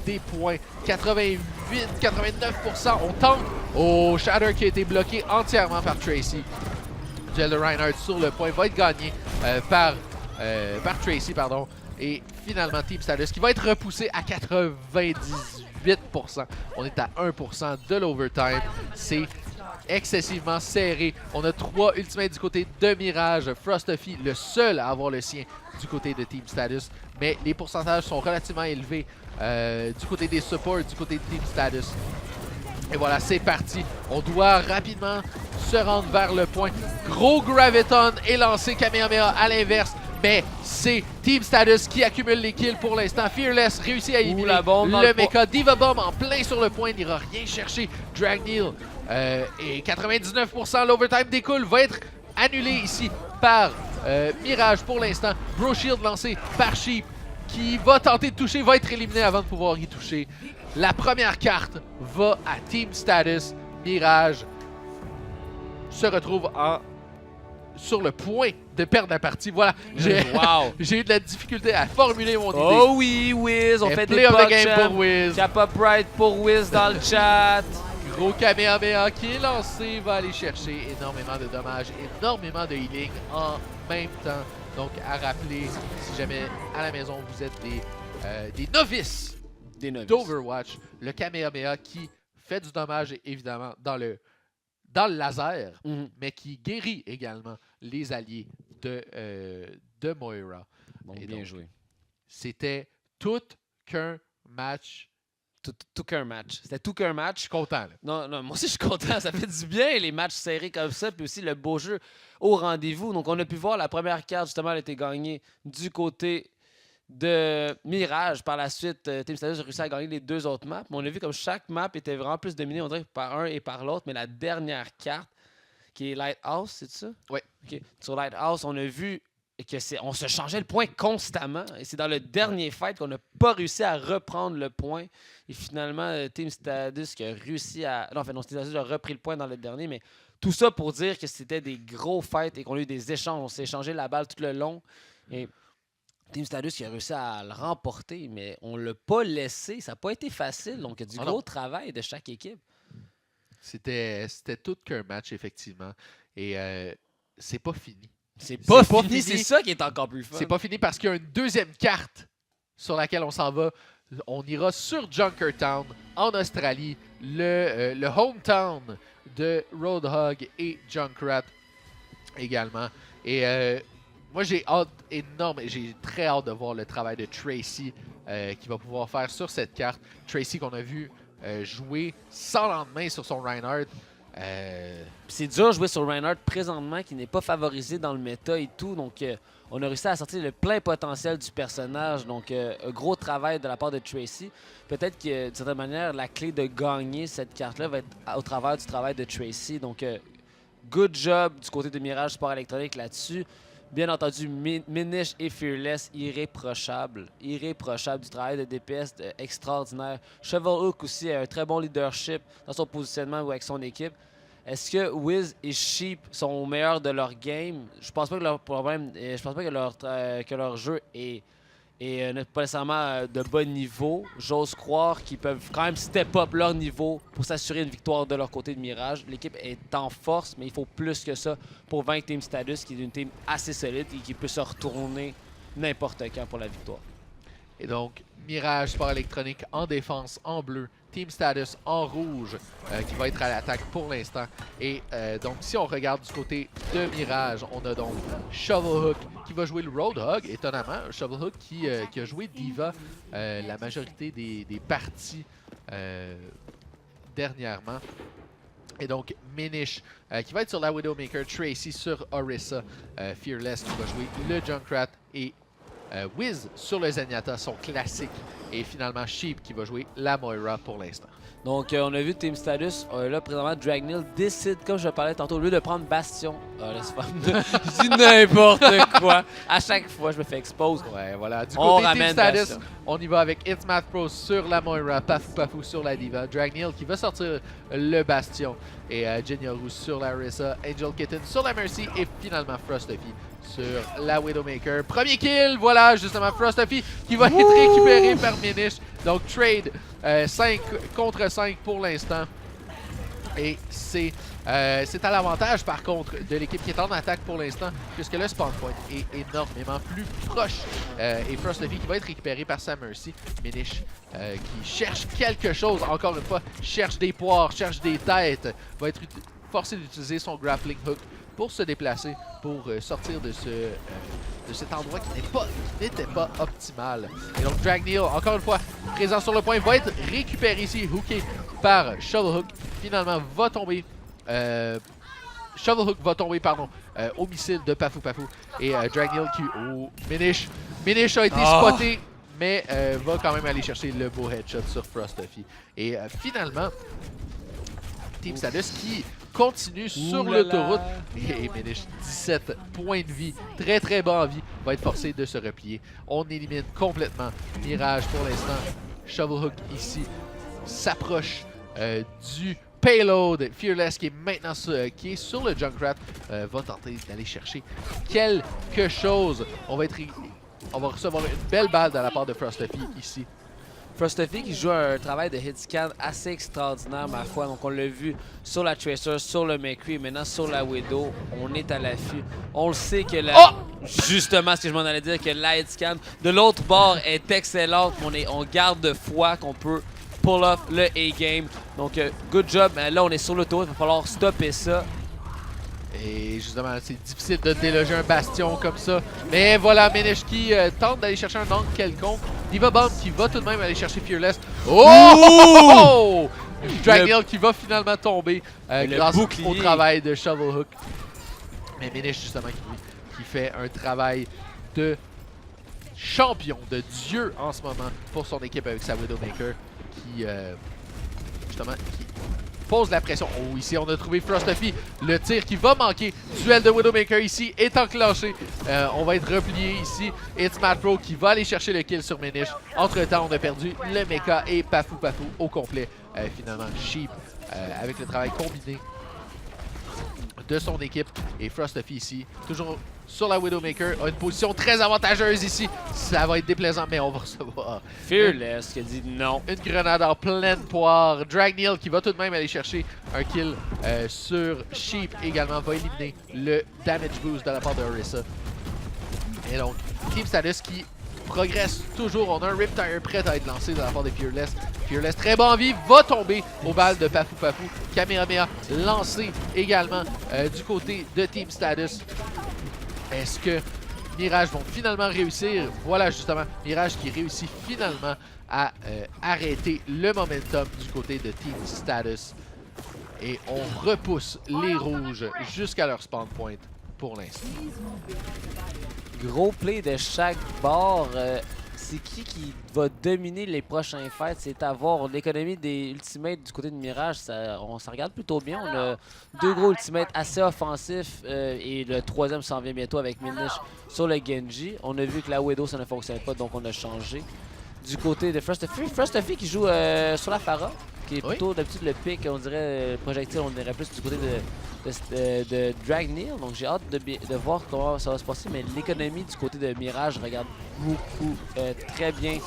S1: des points. 88-89%. On tente au Shatter qui a été bloqué entièrement par Tracy. Duel de Reinhardt sur le point va être gagné par Tracy, pardon. Et finalement, Team Status qui va être repoussé à 98%. On est à 1% de l'overtime. C'est excessivement serré. On a 3 ultimates du côté de Mirage. Frosty, le seul à avoir le sien du côté de Team Status. Mais les pourcentages sont relativement élevés du côté des supports, du côté de Team Status. Et voilà, c'est parti. On doit rapidement se rendre vers le point. Gros Graviton est lancé, Kamehameha à l'inverse. Mais c'est Team Status qui accumule les kills pour l'instant. Fearless réussit à éliminer le mecha. Diva Bomb en plein sur le point, n'ira rien chercher. Dragneel et 99%, l'overtime découle, va être annulé ici par Mirage pour l'instant. Bro Shield lancé par Sheep qui va tenter de toucher, va être éliminé avant de pouvoir y toucher. La première carte va à Team Status. Mirage se retrouve sur le point de perdre la partie. Voilà, j'ai eu de la difficulté à formuler mon idée.
S2: Oh oui, Wiz, on fait des
S1: play of the game pour Wiz.
S2: Cap up right pour Wiz dans le chat.
S1: Gros Kamehameha qui est lancé, va aller chercher énormément de dommages, énormément de healing en même temps. Donc à rappeler, si jamais à la maison vous êtes des novices d'Overwatch, le Kamehameha qui fait du dommage évidemment dans le laser, mais qui guérit également les alliés de Moira.
S2: Bon, bien joué.
S1: C'était tout qu'un match.
S2: Tout qu'un match. C'était tout qu'un match.
S1: Je suis content. Là.
S2: Non, moi aussi je suis content. Ça fait du bien les matchs serrés comme ça, puis aussi le beau jeu au rendez-vous. Donc on a pu voir la première carte, justement, elle a été gagnée du côté de Mirage. Par la suite, Team Status a réussi à gagner les 2 autres maps. Mais on a vu comme chaque map était vraiment plus dominée, on dirait, par un et par l'autre. Mais la dernière carte, qui est Lighthouse, c'est ça?
S1: Oui.
S2: Okay. Sur Lighthouse, on a vu on se changeait le point constamment. Et c'est dans le dernier fight qu'on n'a pas réussi à reprendre le point. Et finalement, Team Status qui a réussi à... Non, en fait, non, Team Status a repris le point dans le dernier. Mais tout ça pour dire que c'était des gros fights et qu'on a eu des échanges. On s'est échangé la balle tout le long. Et Team Status qui a réussi à le remporter, mais on ne l'a pas laissé. Ça n'a pas été facile. Donc, il y a du gros travail de chaque équipe.
S1: C'était tout qu'un match, effectivement. Et c'est pas fini.
S2: C'est pas fini, c'est ça qui est encore plus fun.
S1: C'est pas fini parce qu'il y a une deuxième carte sur laquelle on s'en va. On ira sur Junkertown, en Australie, le hometown de Roadhog et Junkrat également. Et moi, j'ai très hâte de voir le travail de Tracy qui va pouvoir faire sur cette carte. Tracy qu'on a vu jouer sans lendemain sur son Reinhardt.
S2: C'est dur de jouer sur Reinhardt présentement qui n'est pas favorisé dans le méta et tout. Donc, on a réussi à sortir le plein potentiel du personnage. Donc, un gros travail de la part de Tracy. Peut-être que, d'une certaine manière, la clé de gagner cette carte-là va être au travers du travail de Tracy. Donc, good job du côté de Mirage Sport Électronique là-dessus. Bien entendu, Minish et Fearless, irréprochable du travail de DPS extraordinaire. Shovelhook aussi a un très bon leadership dans son positionnement ou avec son équipe. Est-ce que Wiz et Sheep sont au meilleur de leur game? Je pense pas que leur problème, je pense pas que leur jeu est pas nécessairement de bon niveau. J'ose croire qu'ils peuvent quand même step up leur niveau pour s'assurer une victoire de leur côté de Mirage. L'équipe est en force, mais il faut plus que ça pour vaincre Team Status, qui est une team assez solide et qui peut se retourner n'importe quand pour la victoire.
S1: Et donc, Mirage Sport Électronique en défense en bleu, Team Status en rouge qui va être à l'attaque pour l'instant. Et donc, si on regarde du côté de Mirage, on a donc Shovelhook qui va jouer le Roadhog, étonnamment. Shovelhook qui a joué Diva la majorité des parties dernièrement. Et donc, Minish qui va être sur la Widowmaker, Tracy sur Orisa, Fearless qui va jouer le Junkrat et Wiz sur le Zenyatta, son classique. Et finalement, Sheep qui va jouer la Moira pour l'instant.
S2: Donc, on a vu Team Status. Là, présentement, Dragneel décide, comme je parlais tantôt, au lieu de prendre Bastion. Je dis n'importe quoi. À chaque fois, je me fais expose.
S1: Ouais, voilà. Du côté Team Status, Bastion. On y va avec It's Math Pro sur la Moira, Pafou Pafou sur la Diva, Dragneel qui va sortir le Bastion, et Jinyoru sur la Orisa, Angel Kitten sur la Mercy, et finalement Frosty sur la Widowmaker. Premier kill, voilà, justement, Frosty qui va être récupéré par Minish. Donc, trade 5 contre 5 pour l'instant. Et c'est à l'avantage, par contre, de l'équipe qui est en attaque pour l'instant, puisque le spawn point est énormément plus proche. Et Frostlevy qui va être récupéré par sa Mercy. Minish qui cherche quelque chose, encore une fois, cherche des poires, cherche des têtes, va être forcé d'utiliser son grappling hook pour se déplacer, pour sortir de cet endroit qui n'était pas optimal. Et donc Dragneel, encore une fois, présent sur le point, va être récupéré ici, hooké par Shovelhook. Finalement, va tomber. Shovelhook va tomber, pardon, au missile de Pafou Pafou. Et Dragneel qui... Oh, Minish a été spoté, mais va quand même aller chercher le beau headshot sur Frostlevy. Et finalement, Team Stardust qui continue sur l'autoroute. Et Minish, 17 points de vie, très très bas en vie, va être forcé de se replier. On élimine complètement Mirage pour l'instant. Shovelhook ici s'approche du payload. Fearless qui est maintenant sur le Junkrat va tenter d'aller chercher quelque chose. On va recevoir une belle balle de la part de Frostlevy ici.
S2: Frostlevy qui joue un travail de hit scan assez extraordinaire, ma foi. Donc, on l'a vu sur la Tracer, sur le McCree, maintenant sur la Widow. On est à l'affût. On le sait que justement, ce que je m'en allais dire, que la hit scan de l'autre bord est excellente. On garde foi qu'on peut pull off le A-game. Donc, good job. Là, on est sur l'autoroute. Il va falloir stopper ça.
S1: Et justement, c'est difficile de déloger un bastion comme ça. Mais voilà, Minish qui tente d'aller chercher un angle quelconque. Diva Bomb qui va tout de même aller chercher Fearless. Oh! Dragneel qui va finalement tomber grâce au travail de Shovelhook. Mais Minish, justement, qui fait un travail de champion, de dieu en ce moment pour son équipe avec sa Widowmaker. Qui, justement, pose la pression. Oh, ici, on a trouvé Frostlevy. Le tir qui va manquer. Duel de Widowmaker ici est enclenché. On va être replié ici. It's Matt Pro qui va aller chercher le kill sur Minish. Entre-temps, on a perdu le mecha et Pafou Pafou au complet. Finalement, Sheep avec le travail combiné de son équipe. Et Frostlevy ici, toujours sur la Widowmaker, a une position très avantageuse ici. Ça va être déplaisant, mais on va recevoir
S2: Fearless qui a dit non.
S1: Une grenade en pleine poire. Dragneel qui va tout de même aller chercher un kill sur Sheep également. Va éliminer le damage boost de la part de Orisa. Et donc, Team Stardust qui progresse toujours. On a un Riptire prêt à être lancé de la part de Fearless. Fearless très bas en vie, va tomber aux balles de Pafou Pafou. Kamehameha lancé également du côté de Team Stardust. Est-ce que Mirage vont finalement réussir? Voilà justement, Mirage qui réussit finalement à arrêter le momentum du côté de Team Stardust. Et on repousse les rouges jusqu'à leur spawn point pour l'instant.
S2: Gros play de chaque bord. C'est qui va dominer les prochains fights? C'est à voir. L'économie des ultimates du côté de Mirage, on s'en regarde plutôt bien. On a deux gros ultimates assez offensifs et le troisième s'en vient bientôt avec Minish sur le Genji. On a vu que la Widow ça ne fonctionnait pas, donc on a changé. Du côté de Frostlevy qui joue sur la Pharah, qui est plutôt d'habitude le pic, on dirait le projectile, on dirait plus du côté de Dragneel. Donc j'ai hâte de voir comment ça va se passer, mais l'économie du côté de Mirage regarde beaucoup très bien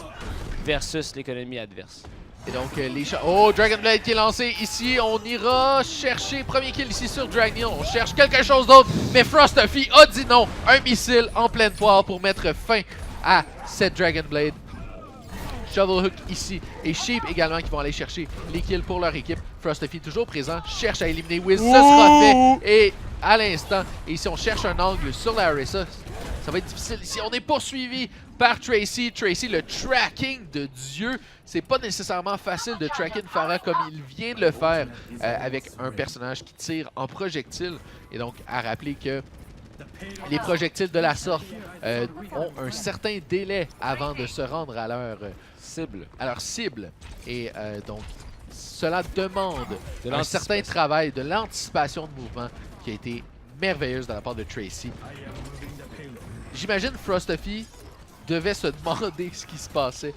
S2: versus l'économie adverse.
S1: Et donc les shots. Oh, Dragonblade qui est lancé ici. On ira chercher premier kill ici sur Dragneel. On cherche quelque chose d'autre, mais Frostlevy a dit non. Un missile en pleine poire pour mettre fin à cette Dragonblade. Shovelhook ici et Sheep également qui vont aller chercher les kills pour leur équipe. Frostlevy toujours présent, cherche à éliminer Wiz, ce sera fait. Et à l'instant, ici on cherche un angle sur la Orisa. Ça va être difficile ici, on est poursuivi par Tracy. Tracy, le tracking de Dieu. C'est pas nécessairement facile de tracker une Pharah comme il vient de le faire avec un personnage qui tire en projectile. Et donc à rappeler que les projectiles de la sorte ont un certain délai avant de se rendre à leur cible. Et donc, cela demande un certain travail de l'anticipation de mouvement qui a été merveilleuse de la part de Tracy. J'imagine Frostlevy devait se demander ce qui se passait.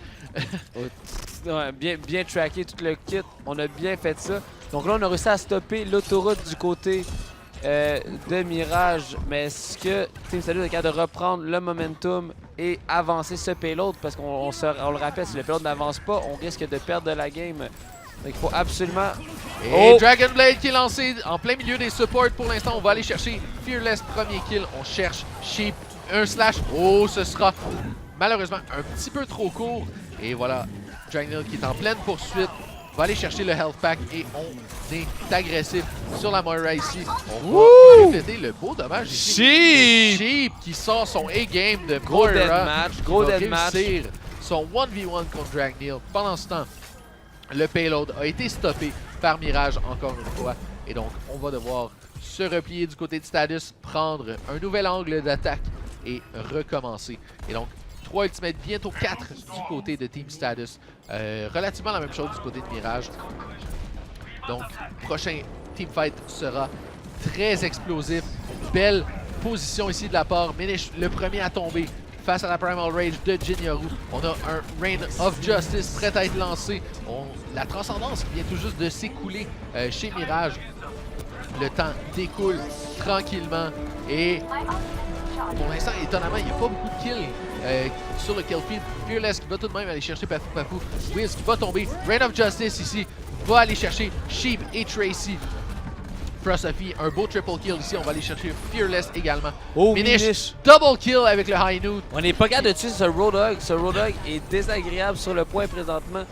S2: bien tracké tout le kit, on a bien fait ça. Donc là, on a réussi à stopper l'autoroute du côté de Mirage, mais est-ce que Team Stardust est capable de reprendre le momentum et avancer ce payload? Parce qu'on le rappelle, si le payload n'avance pas, on risque de perdre de la game Donc il faut absolument...
S1: Et Dragon Blade qui est lancé en plein milieu des supports pour l'instant. On va aller chercher Fearless, premier kill. On cherche Sheep, un slash. Oh, ce sera malheureusement un petit peu trop court. Et voilà, Dragon qui est en pleine poursuite. Va aller chercher le health pack et on est agressif sur la Moira ici. On va refléter le beau dommage ici. Sheep qui sort son A-game de
S2: Gros
S1: Moira.
S2: deathmatch, gros
S1: va
S2: deathmatch.
S1: réussir son 1v1 contre Dragneel. Pendant ce temps, le payload a été stoppé par Mirage encore une fois. Et donc, on va devoir se replier du côté de Status, prendre un nouvel angle d'attaque et recommencer. Et donc, 3 ultimates, bientôt 4 du côté de Team Status. Relativement la même chose du côté de Mirage. Donc, prochain teamfight sera très explosif. Belle position ici de la part. Minish, le premier à tomber face à la Primal Rage de Jinyoru. On a un Reign of Justice prêt à être lancé. La transcendance vient tout juste de s'écouler chez Mirage. Le temps découle tranquillement et pour l'instant, étonnamment, il n'y a pas beaucoup de kills sur le kill feed. Fearless qui va tout de même aller chercher Papou Papou. Wiz qui va tomber. Reign of Justice ici va aller chercher Sheep et Tracy. Frosophy, un beau triple kill ici. On va aller chercher Fearless également.
S2: Oh,
S1: Minish, double kill avec le High Noon.
S2: On n'est pas capable de tuer ce Roadhog. Ce Roadhog est désagréable sur le point présentement.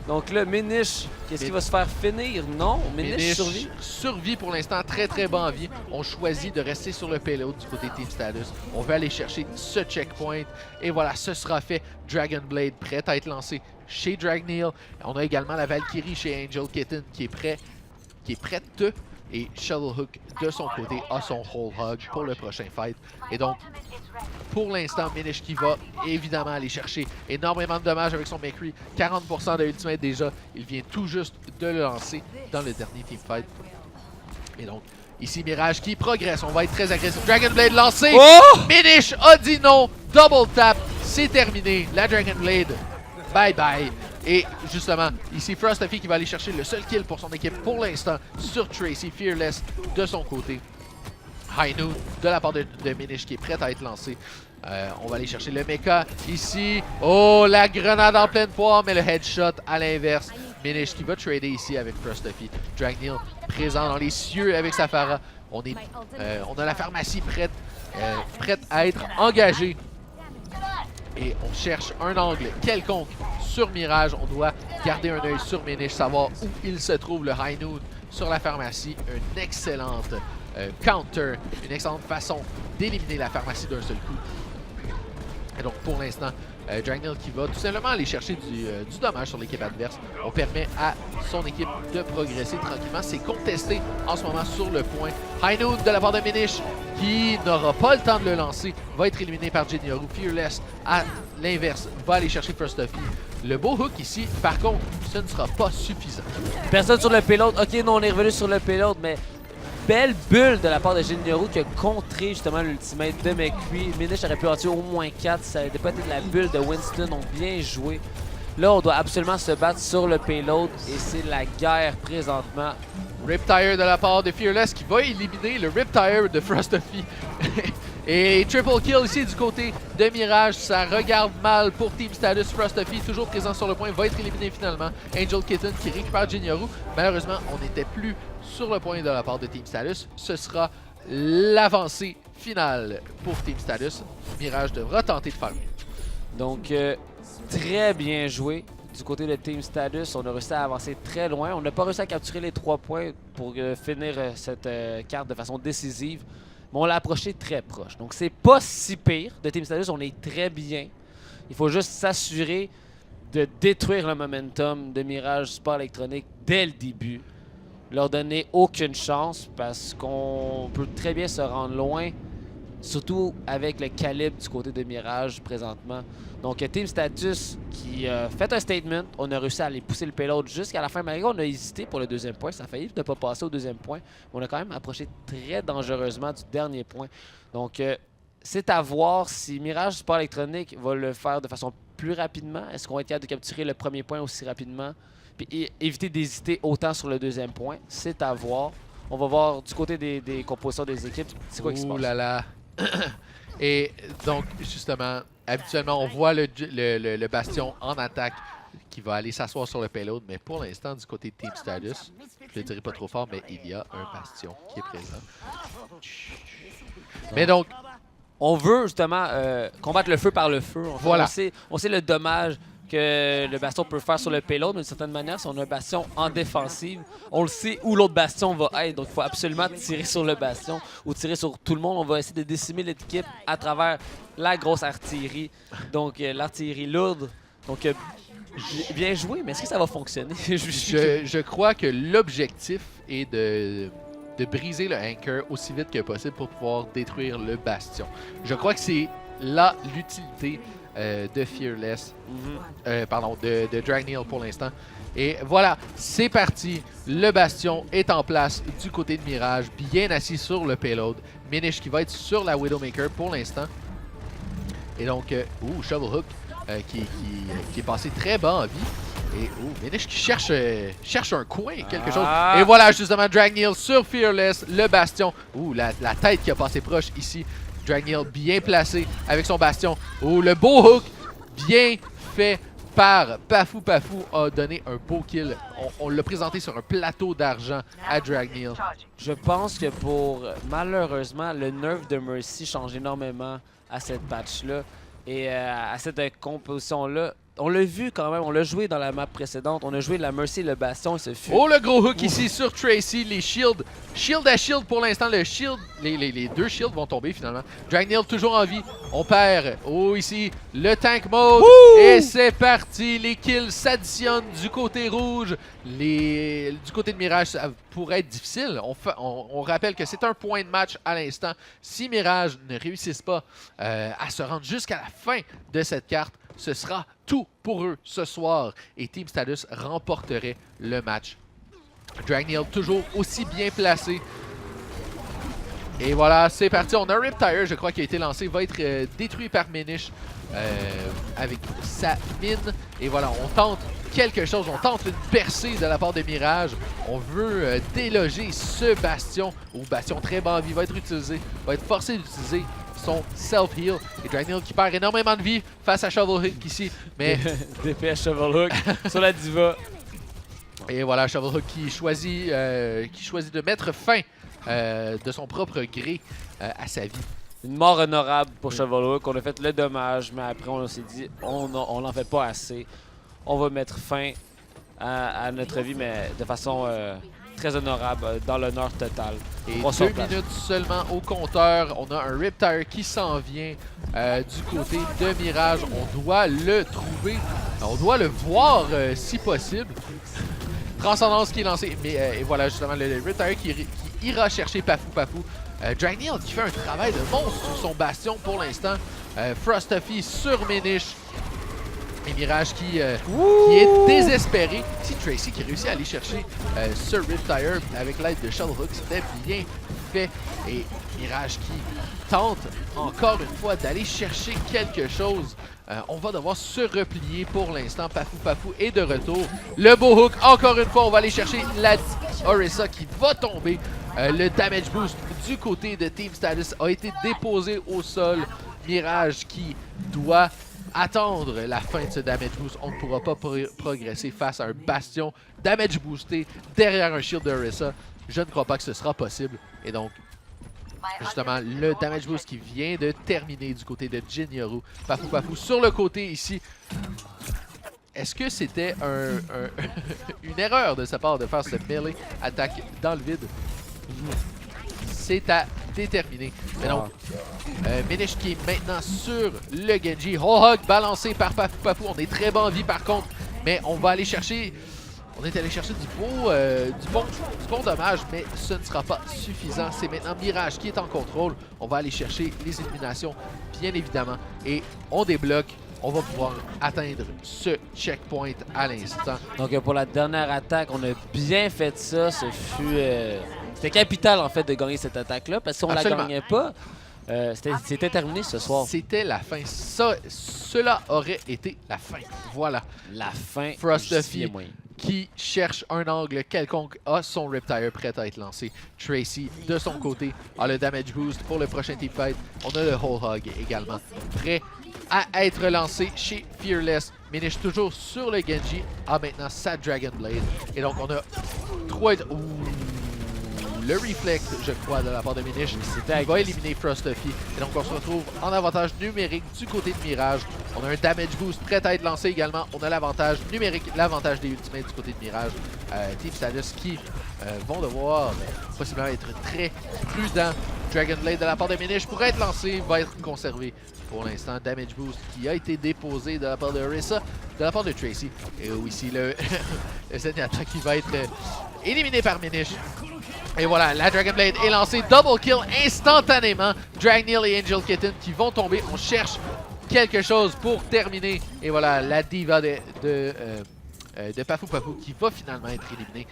S2: Donc là, Minish, qu'est-ce qu'il va se faire finir? Non, Minish survit.
S1: Survit pour l'instant, très très bas en vie. On choisit de rester sur le payload du côté Team Status. On va aller chercher ce checkpoint. Et voilà, ce sera fait. Dragon Blade prêt à être lancé chez Dragneel. On a également la Valkyrie chez Angel Kitten qui est prête. Et Shovelhook de son côté a son Whole Hog pour le prochain fight. Et donc, pour l'instant, Minish qui va évidemment aller chercher énormément de dommages avec son McCree. 40% de ultimate déjà. Il vient tout juste de le lancer dans le dernier teamfight. Et donc, ici Mirage qui progresse. On va être très agressif. Dragon Blade lancé.
S2: Oh!
S1: Minish a dit non. Double tap. C'est terminé. La Dragon Blade. Bye bye. Et justement, ici Frosophy qui va aller chercher le seul kill pour son équipe pour l'instant sur Tracy. Fearless de son côté. High Noon de la part de Minish qui est prête à être lancé. On va aller chercher le mecha ici. Oh, la grenade en pleine poire, mais le headshot à l'inverse. Minish qui va trader ici avec Frosophy. Dragneel présent dans les cieux avec sa Pharah. On a la pharmacie prête à être engagée. Et on cherche un angle quelconque sur Mirage. On doit garder un œil sur Minish, savoir où il se trouve, le High Noon sur la pharmacie. Une excellente counter, une excellente façon d'éliminer la pharmacie d'un seul coup. Et donc pour l'instant, Dragneel qui va tout simplement aller chercher du dommage sur l'équipe adverse. On permet à son équipe de progresser tranquillement. C'est contesté en ce moment sur le point. High Noon de la part de Minish qui n'aura pas le temps de le lancer, va être éliminé par Jinyoru. Fearless, à l'inverse, va aller chercher Frosophy. Le beau hook ici, par contre, ce ne sera pas suffisant.
S2: Personne sur le payload. Ok, non, on est revenu sur le payload, mais belle bulle de la part de Jinyoru qui a contré justement l'ultimate de McCree. Minish aurait pu en tuer au moins 4. Ça n'aurait pas été de la bulle de Winston. Donc bien joué. Là, on doit absolument se battre sur le payload et c'est la guerre présentement.
S1: Riptire de la part de Fearless qui va éliminer le Riptire de Frosophy. Et triple kill ici du côté de Mirage. Ça regarde mal pour Team Status. Frosophy toujours présent sur le point, va être éliminé finalement. Angel Kitten qui récupère Jinyoru. Malheureusement, on n'était plus sur le point de la part de Team Status. Ce sera l'avancée finale pour Team Status. Mirage devra tenter de faire mieux.
S2: Donc, très bien joué du côté de Team Status. On a réussi à avancer très loin. On n'a pas réussi à capturer les 3 points pour finir cette carte de façon décisive. Mais on l'a approché très proche. Donc, c'est pas si pire de Team Status. On est très bien. Il faut juste s'assurer de détruire le momentum de Mirage Sport Électronique dès le début. Leur donner aucune chance parce qu'on peut très bien se rendre loin. Surtout avec le calibre du côté de Mirage présentement. Donc Team Status qui a fait un statement. On a réussi à aller pousser le payload jusqu'à la fin. Malgré qu'on a hésité pour le deuxième point. Ça a failli ne pas passer au deuxième point. On a quand même approché très dangereusement du dernier point. Donc c'est à voir si Mirage Sport Électronique va le faire de façon plus rapidement. Est-ce qu'on va être capable de capturer le premier point aussi rapidement? Puis éviter d'hésiter autant sur le deuxième point. C'est à voir. On va voir du côté des compositions des équipes. C'est quoi qui se passe?
S1: Ouh là là. Et donc, justement, habituellement, on voit le Bastion en attaque qui va aller s'asseoir sur le payload. Mais pour l'instant, du côté de Team Status, je ne le dirai pas trop fort, mais il y a un Bastion qui est présent. Mais donc,
S2: on veut justement combattre le feu par le feu.
S1: Voilà.
S2: On sait le dommage que le bastion peut faire sur le payload, mais d'une certaine manière, si on a un bastion en défensive, on le sait où l'autre bastion va être. Donc, il faut absolument tirer sur le bastion ou tirer sur tout le monde. On va essayer de décimer l'équipe à travers la grosse artillerie, donc l'artillerie lourde. Donc, bien joué, mais est-ce que ça va fonctionner?
S1: je crois que l'objectif est de briser le Anchor aussi vite que possible pour pouvoir détruire le Bastion. Je crois que c'est là l'utilité de Fearless, de Dragneel pour l'instant. Et voilà, c'est parti. Le Bastion est en place du côté de Mirage, bien assis sur le payload. Minish qui va être sur la Widowmaker pour l'instant. Et donc, Shovelhook qui est passé très bas en vie. Et Minish qui cherche un coin, quelque chose. Et voilà, justement, Dragneel sur Fearless, le Bastion. La tête qui a passé proche ici. Dragneel bien placé avec son Bastion. Le beau hook bien fait par Pafou. Pafou a donné un beau kill. On l'a présenté sur un plateau d'argent à Dragneel.
S2: Je pense que malheureusement, le nerf de Mercy change énormément à cette patch-là. Et à cette composition-là, on l'a vu quand même, on l'a joué dans la map précédente. On a joué la Mercy et le Bastion et ce fut...
S1: le gros hook ici sur Tracy, les shields. Shield à shield pour l'instant, le shield, les deux shields vont tomber finalement. Dragneel toujours en vie, on perd. ici, le tank mode. Et c'est parti, les kills s'additionnent du côté rouge. Du côté de Mirage, ça pourrait être difficile. On rappelle que c'est un point de match à l'instant. Si Mirage ne réussissent pas à se rendre jusqu'à la fin de cette carte, ce sera tout pour eux ce soir et Team Status remporterait le match. Dragneel toujours aussi bien placé. Et voilà, c'est parti. On a un Riptire, je crois, qui a été lancé. Va être détruit par Minish avec sa mine. Et voilà, on tente quelque chose. On tente une percée de la part de Mirage. On veut déloger ce Bastion. Bastion très bas en vie va être utilisé. Va être forcé d'utiliser son self-heal. Et Dragneel qui perd énormément de vie face à Shovelhook ici. Mais
S2: DPS Shovelhook sur la diva.
S1: Et voilà, Shovelhook qui choisit de mettre fin de son propre gré à sa vie.
S2: Une mort honorable pour Shovelhook. On a fait le dommage, mais après on s'est dit on n'en fait pas assez. On va mettre fin à notre vie, mais de façon très honorable, dans l'honneur total.
S1: Et 2 minutes seulement au compteur. On a un Riptire qui s'en vient du côté de Mirage. On doit le trouver. On doit le voir si possible. Transcendance qui est lancée. Mais et voilà justement le Riptire qui ira chercher Pafou. Dragneel qui fait un travail de monstre sur son Bastion pour l'instant. Frostophy sur Minish. Et Mirage qui est désespéré. Si Tracy qui réussit à aller chercher ce Riptire avec l'aide de Shovelhook, c'était bien fait. Et Mirage qui tente encore une fois d'aller chercher quelque chose. On va devoir se replier pour l'instant. Pafou est de retour. Le beau hook, encore une fois, on va aller chercher la Orisa qui va tomber. Le damage boost du côté de Team Status a été déposé au sol. Mirage qui doit attendre la fin de ce damage boost. On ne pourra pas progresser face à un Bastion damage boosté derrière un shield de Orisa. Je ne crois pas que ce sera possible. Et donc, justement, le damage boost qui vient de terminer du côté de Jinyoru. Pafou sur le côté ici. Est-ce que c'était une erreur de sa part de faire cette melee attaque dans le vide? C'est à déterminer. Mais donc, Minish qui est maintenant sur le Genji. Hog balancé par Pafou. On est très bas en vie par contre. Mais on va aller chercher... On est allé chercher du bon dommage, mais ce ne sera pas suffisant. C'est maintenant Mirage qui est en contrôle. On va aller chercher les éliminations, bien évidemment. Et on débloque. On va pouvoir atteindre ce checkpoint à l'instant.
S2: Donc pour la dernière attaque, on a bien fait ça. C'était capital en fait de gagner cette attaque-là, parce que si on ne la gagnait pas, c'était terminé ce soir.
S1: C'était la fin. Cela aurait été la fin. Voilà.
S2: La fin.
S1: Frostophy qui cherche un angle quelconque a son Riptire prêt à être lancé. Tracy, de son côté, a le damage boost pour le prochain teamfight. On a le Whole Hog également prêt à être lancé chez Fearless. Minish toujours sur le Genji, a maintenant sa Dragon Blade. Et donc on a 3... Le Reflect, je crois, de la part de Minish, qui va éliminer Frosty. Et donc on se retrouve en avantage numérique du côté de Mirage. On a un damage boost prêt à être lancé également. On a l'avantage numérique, l'avantage des ultimates du côté de Mirage. Team Stadus qui vont devoir possiblement être très prudents. Dragon Blade de la part de Minish pourrait être lancé, va être conservé pour l'instant. Damage boost qui a été déposé de la part de Orisa, de la part de Tracy. Et ici le Zenyatta qui va être éliminé par Minish. Et voilà, la Dragon Blade est lancée. Double kill instantanément. Dragneel et Angel Kitten qui vont tomber. On cherche quelque chose pour terminer. Et voilà, la diva de Pafu Pafu qui va finalement être éliminée.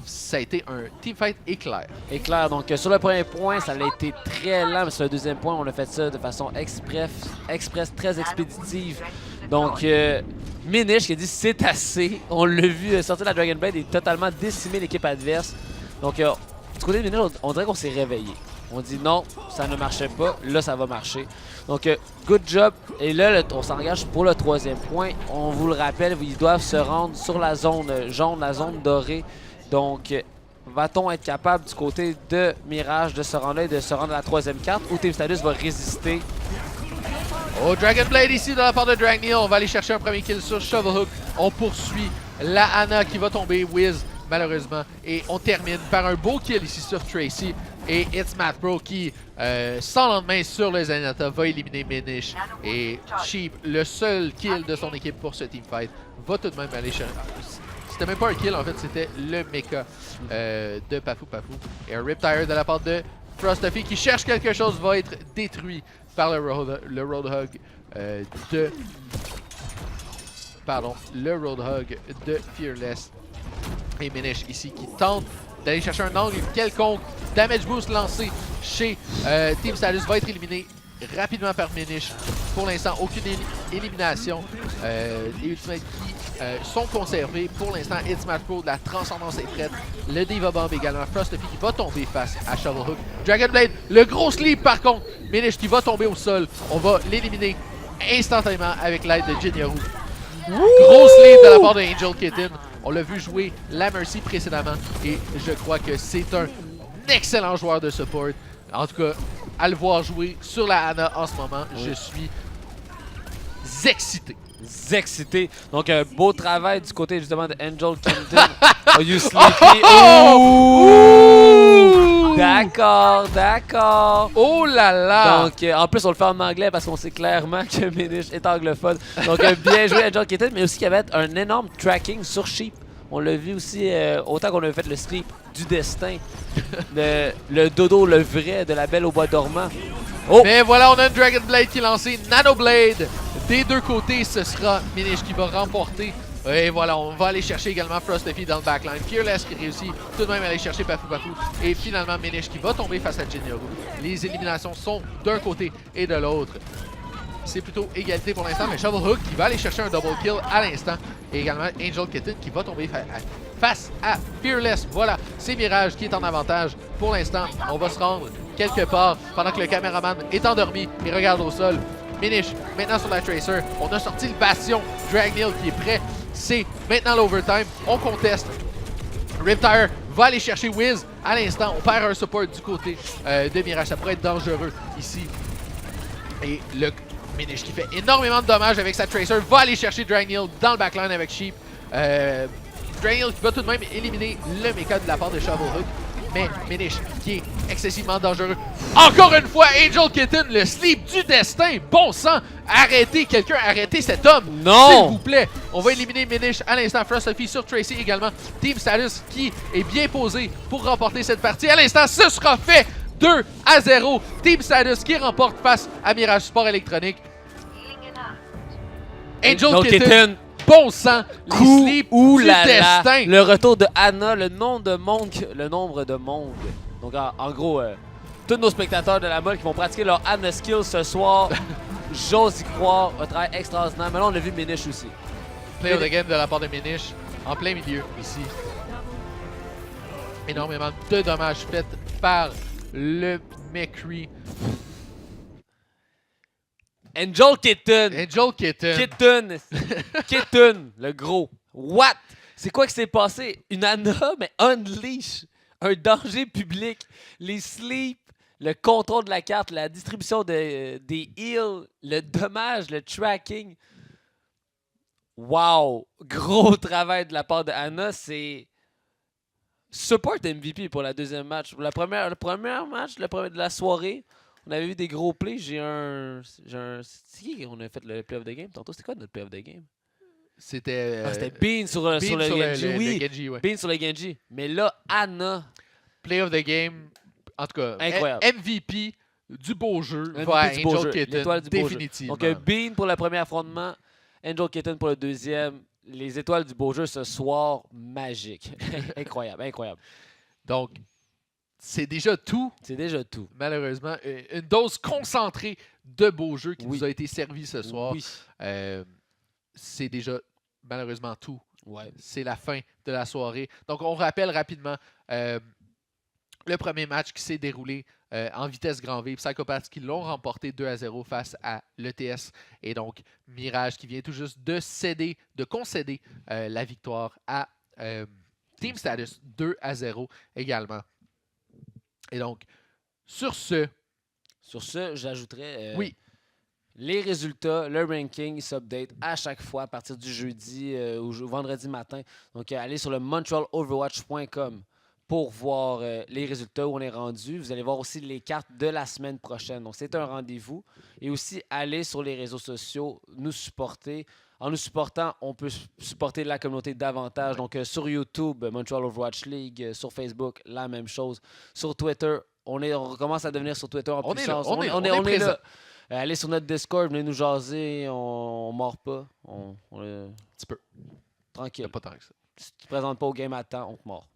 S1: Ça a été un teamfight éclair.
S2: Éclair, donc sur le premier point, ça a été très lent, mais sur le deuxième point, on a fait ça de façon express très expéditive. Donc, Minish qui a dit c'est assez. On l'a vu sortir la Dragon Blade et totalement décimer l'équipe adverse. Donc, du côté de Minish, on dirait qu'on s'est réveillé. On dit non, ça ne marchait pas, là ça va marcher. Donc, good job. Et là, on s'engage pour le troisième point. On vous le rappelle, ils doivent se rendre sur la zone jaune, la zone dorée. Donc, va-t-on être capable du côté de Mirage de se rendre là et de se rendre à la troisième carte ou Team Stadus va résister?
S1: Oh, Dragon Blade ici de la part de Dragneel. On va aller chercher un premier kill sur Shovelhook. On poursuit la Ana qui va tomber, Wiz, malheureusement. Et on termine par un beau kill ici sur Tracy. Et It's MathPro qui, sans lendemain sur le Zenyatta, va éliminer Minish. Et Sheep, le seul kill de son équipe pour ce teamfight, va tout de même aller chercher. C'était même pas un kill, en fait, c'était le mecha de Pafu Pafu. Et un Riptire de la part de Frosty qui cherche quelque chose va être détruit par le Roadhog de Fearless. Et Minish ici qui tente d'aller chercher un angle quelconque. Damage boost lancé chez Team Stadus va être éliminé rapidement par Minish. Pour l'instant, aucune élimination. Les ultimates qui sont conservés. Pour l'instant, It's MathPro, la transcendance est prête. Le Diva Bomb également. Frosty qui va tomber face à Shovelhook. Dragon Blade, le gros sleep par contre. Minish qui va tomber au sol. On va l'éliminer instantanément avec l'aide de Jinyaru. Gros sleep de la part de Angel Kitten. On l'a vu jouer la Mercy précédemment. Et je crois que c'est un excellent joueur de support. En tout cas, à le voir jouer sur la Ana en ce moment, je suis excité.
S2: Donc, un beau travail du côté justement de Angel Kitten. Oh, you sleepy. Oh! D'accord.
S1: Oh là là!
S2: Donc, en plus, on le fait en anglais parce qu'on sait clairement que Minish est anglophone. Donc, bien joué Angel Kitten, mais aussi qu'il y avait un énorme tracking sur Sheep. On l'a vu aussi, autant qu'on avait fait le sleep du destin, le dodo, le vrai de la Belle au bois dormant.
S1: Oh! Mais voilà, on a une Dragon Blade qui est lancée. Nano Blade. Des deux côtés, ce sera Minish qui va remporter. Et voilà, on va aller chercher également Frosty dans le backline. Fearless qui réussit tout de même à aller chercher Pafu Pafu. Et finalement, Minish qui va tomber face à Jinyaru. Les éliminations sont d'un côté et de l'autre. C'est plutôt égalité pour l'instant, mais Shovelhook qui va aller chercher un double kill à l'instant. Et également Angel Kitten qui va tomber face à Fearless. Voilà, c'est Mirage qui est en avantage. Pour l'instant, on va se rendre quelque part pendant que le caméraman est endormi et regarde au sol. Minish, maintenant sur la Tracer. On a sorti le Bastion. Dragneel qui est prêt. C'est maintenant l'overtime. On conteste. Riptire va aller chercher Wiz. À l'instant, on perd un support du côté de Mirage. Ça pourrait être dangereux ici. Et le Minish qui fait énormément de dommages avec sa Tracer va aller chercher Dragneel dans le backline avec Sheep. Dragneel qui va tout de même éliminer le mecha de la part de Shovelhook. Mais Minish qui est excessivement dangereux. Encore une fois, Angel Kitten, le sleep du destin. Bon sang, arrêtez, quelqu'un arrêtez cet homme.
S2: Non!
S1: S'il vous plaît. On va éliminer Minish à l'instant. Frosty sur Tracy également. Team Stadus qui est bien posé pour remporter cette partie. À l'instant, ce sera fait. 2-0. Team Stadus qui remporte face à Mirage Sport Électronique. Angel Kitten. Bon sang, les sleep du destin.
S2: Le retour de Ana, le nombre de monde. Donc en gros, tous nos spectateurs de la mode qui vont pratiquer leur Ana skills ce soir, j'ose y croire, un travail extraordinaire. Mais là, on a vu Minish aussi.
S1: Play of the game de la part de Minish. en plein milieu ici. Énormément de dommages faits par le McCree.
S2: Angel Kitten.
S1: Angel Kitten.
S2: Kitten, le gros. What? C'est quoi qui s'est passé? Une Ana, mais unleash. Un danger public. Les sleeps, le contrôle de la carte, la distribution des heals, le dommage, le tracking. Wow! Gros travail de la part de Ana. C'est support MVP pour la deuxième match. Le premier match de la soirée, on avait vu des gros plays. C'est qui on a fait le play of the game tantôt? C'était quoi notre play of the game?
S1: C'était
S2: Bean sur le Genji. Oui,
S1: le Genji, ouais.
S2: Bean sur le Genji. Mais là, Ana.
S1: Play of the game, en tout cas,
S2: Incroyable.
S1: MVP du beau jeu
S2: MVP
S1: va à
S2: du beau
S1: Angel
S2: jeu,
S1: Kitten,
S2: l'étoile du beau jeu.
S1: définitivement.
S2: Donc, Bean pour le premier affrontement, Angel Kitten pour le deuxième. Les étoiles du beau jeu ce soir, magique. Incroyable, incroyable.
S1: Donc, c'est déjà tout.
S2: C'est déjà tout.
S1: Malheureusement, une dose concentrée de beau jeu qui
S2: Oui.
S1: nous a été servie ce soir.
S2: Oui.
S1: C'est déjà malheureusement tout.
S2: Ouais.
S1: C'est la fin de la soirée. Donc, on rappelle rapidement le premier match qui s'est déroulé en vitesse grand V. Psychopaths qui l'ont remporté 2-0 face à l'ETS. Et donc, Mirage qui vient tout juste de concéder la victoire à Team Status 2-0 également. Et donc, sur ce,
S2: j'ajouterais
S1: oui,
S2: les résultats, le ranking s'update à chaque fois à partir du jeudi ou vendredi matin. Donc, allez sur le montrealoverwatch.com pour voir les résultats où on est rendu. Vous allez voir aussi les cartes de la semaine prochaine. Donc, c'est un rendez-vous. Et aussi, allez sur les réseaux sociaux, nous supporter. En nous supportant, on peut supporter la communauté davantage. Donc, sur YouTube, Montreal Overwatch League. Sur Facebook, la même chose. Sur Twitter, on recommence à devenir sur Twitter en puissance. On est
S1: présent.
S2: là. Allez sur notre Discord, venez nous jaser. On mord pas.
S1: Un petit peu.
S2: Tranquille.
S1: Pas tant que ça.
S2: Si tu ne te présentes pas au game à temps, on te mord.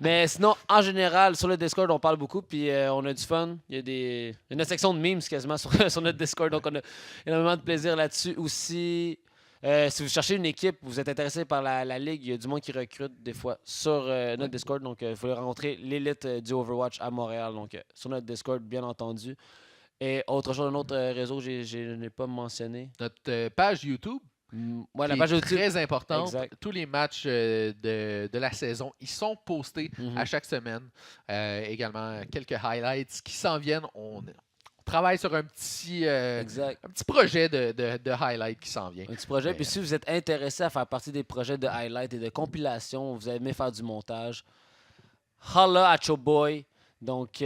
S2: Mais sinon, en général, sur le Discord, on parle beaucoup, puis on a du fun. Il y a une section de memes quasiment sur notre Discord, donc on a énormément de plaisir là-dessus. Aussi, si vous cherchez une équipe, vous êtes intéressé par la ligue, il y a du monde qui recrute des fois sur notre Discord, donc il faut rencontrer l'élite du Overwatch à Montréal, donc sur notre Discord, bien entendu. Et autre chose, un autre réseau que je n'ai pas mentionné.
S1: Notre page YouTube.
S2: Ouais, la page YouTube.
S1: Très importante.
S2: Exact.
S1: Tous les matchs de la saison, ils sont postés à chaque semaine. Également, quelques highlights qui s'en viennent. On travaille sur un petit projet de highlights qui s'en vient.
S2: Un petit projet. Puis si vous êtes intéressé à faire partie des projets de highlights et de compilation, vous aimez faire du montage, holla at your boy. Donc,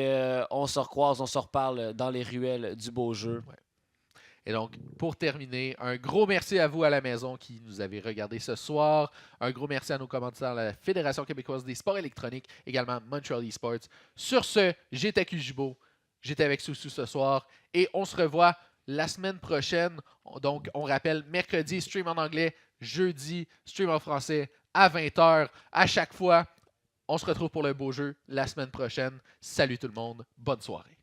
S2: on se recroise, on se reparle dans les ruelles du beau jeu.
S1: Ouais. Et donc, pour terminer, un gros merci à vous à la maison qui nous avez regardé ce soir. Un gros merci à nos commanditaires, la Fédération québécoise des sports électroniques, également Montreal Esports. Sur ce, j'étais Kujibo, j'étais avec Soussou ce soir et on se revoit la semaine prochaine. Donc, on rappelle, mercredi, stream en anglais, jeudi, stream en français à 20h à chaque fois. On se retrouve pour le beau jeu la semaine prochaine. Salut tout le monde, bonne soirée.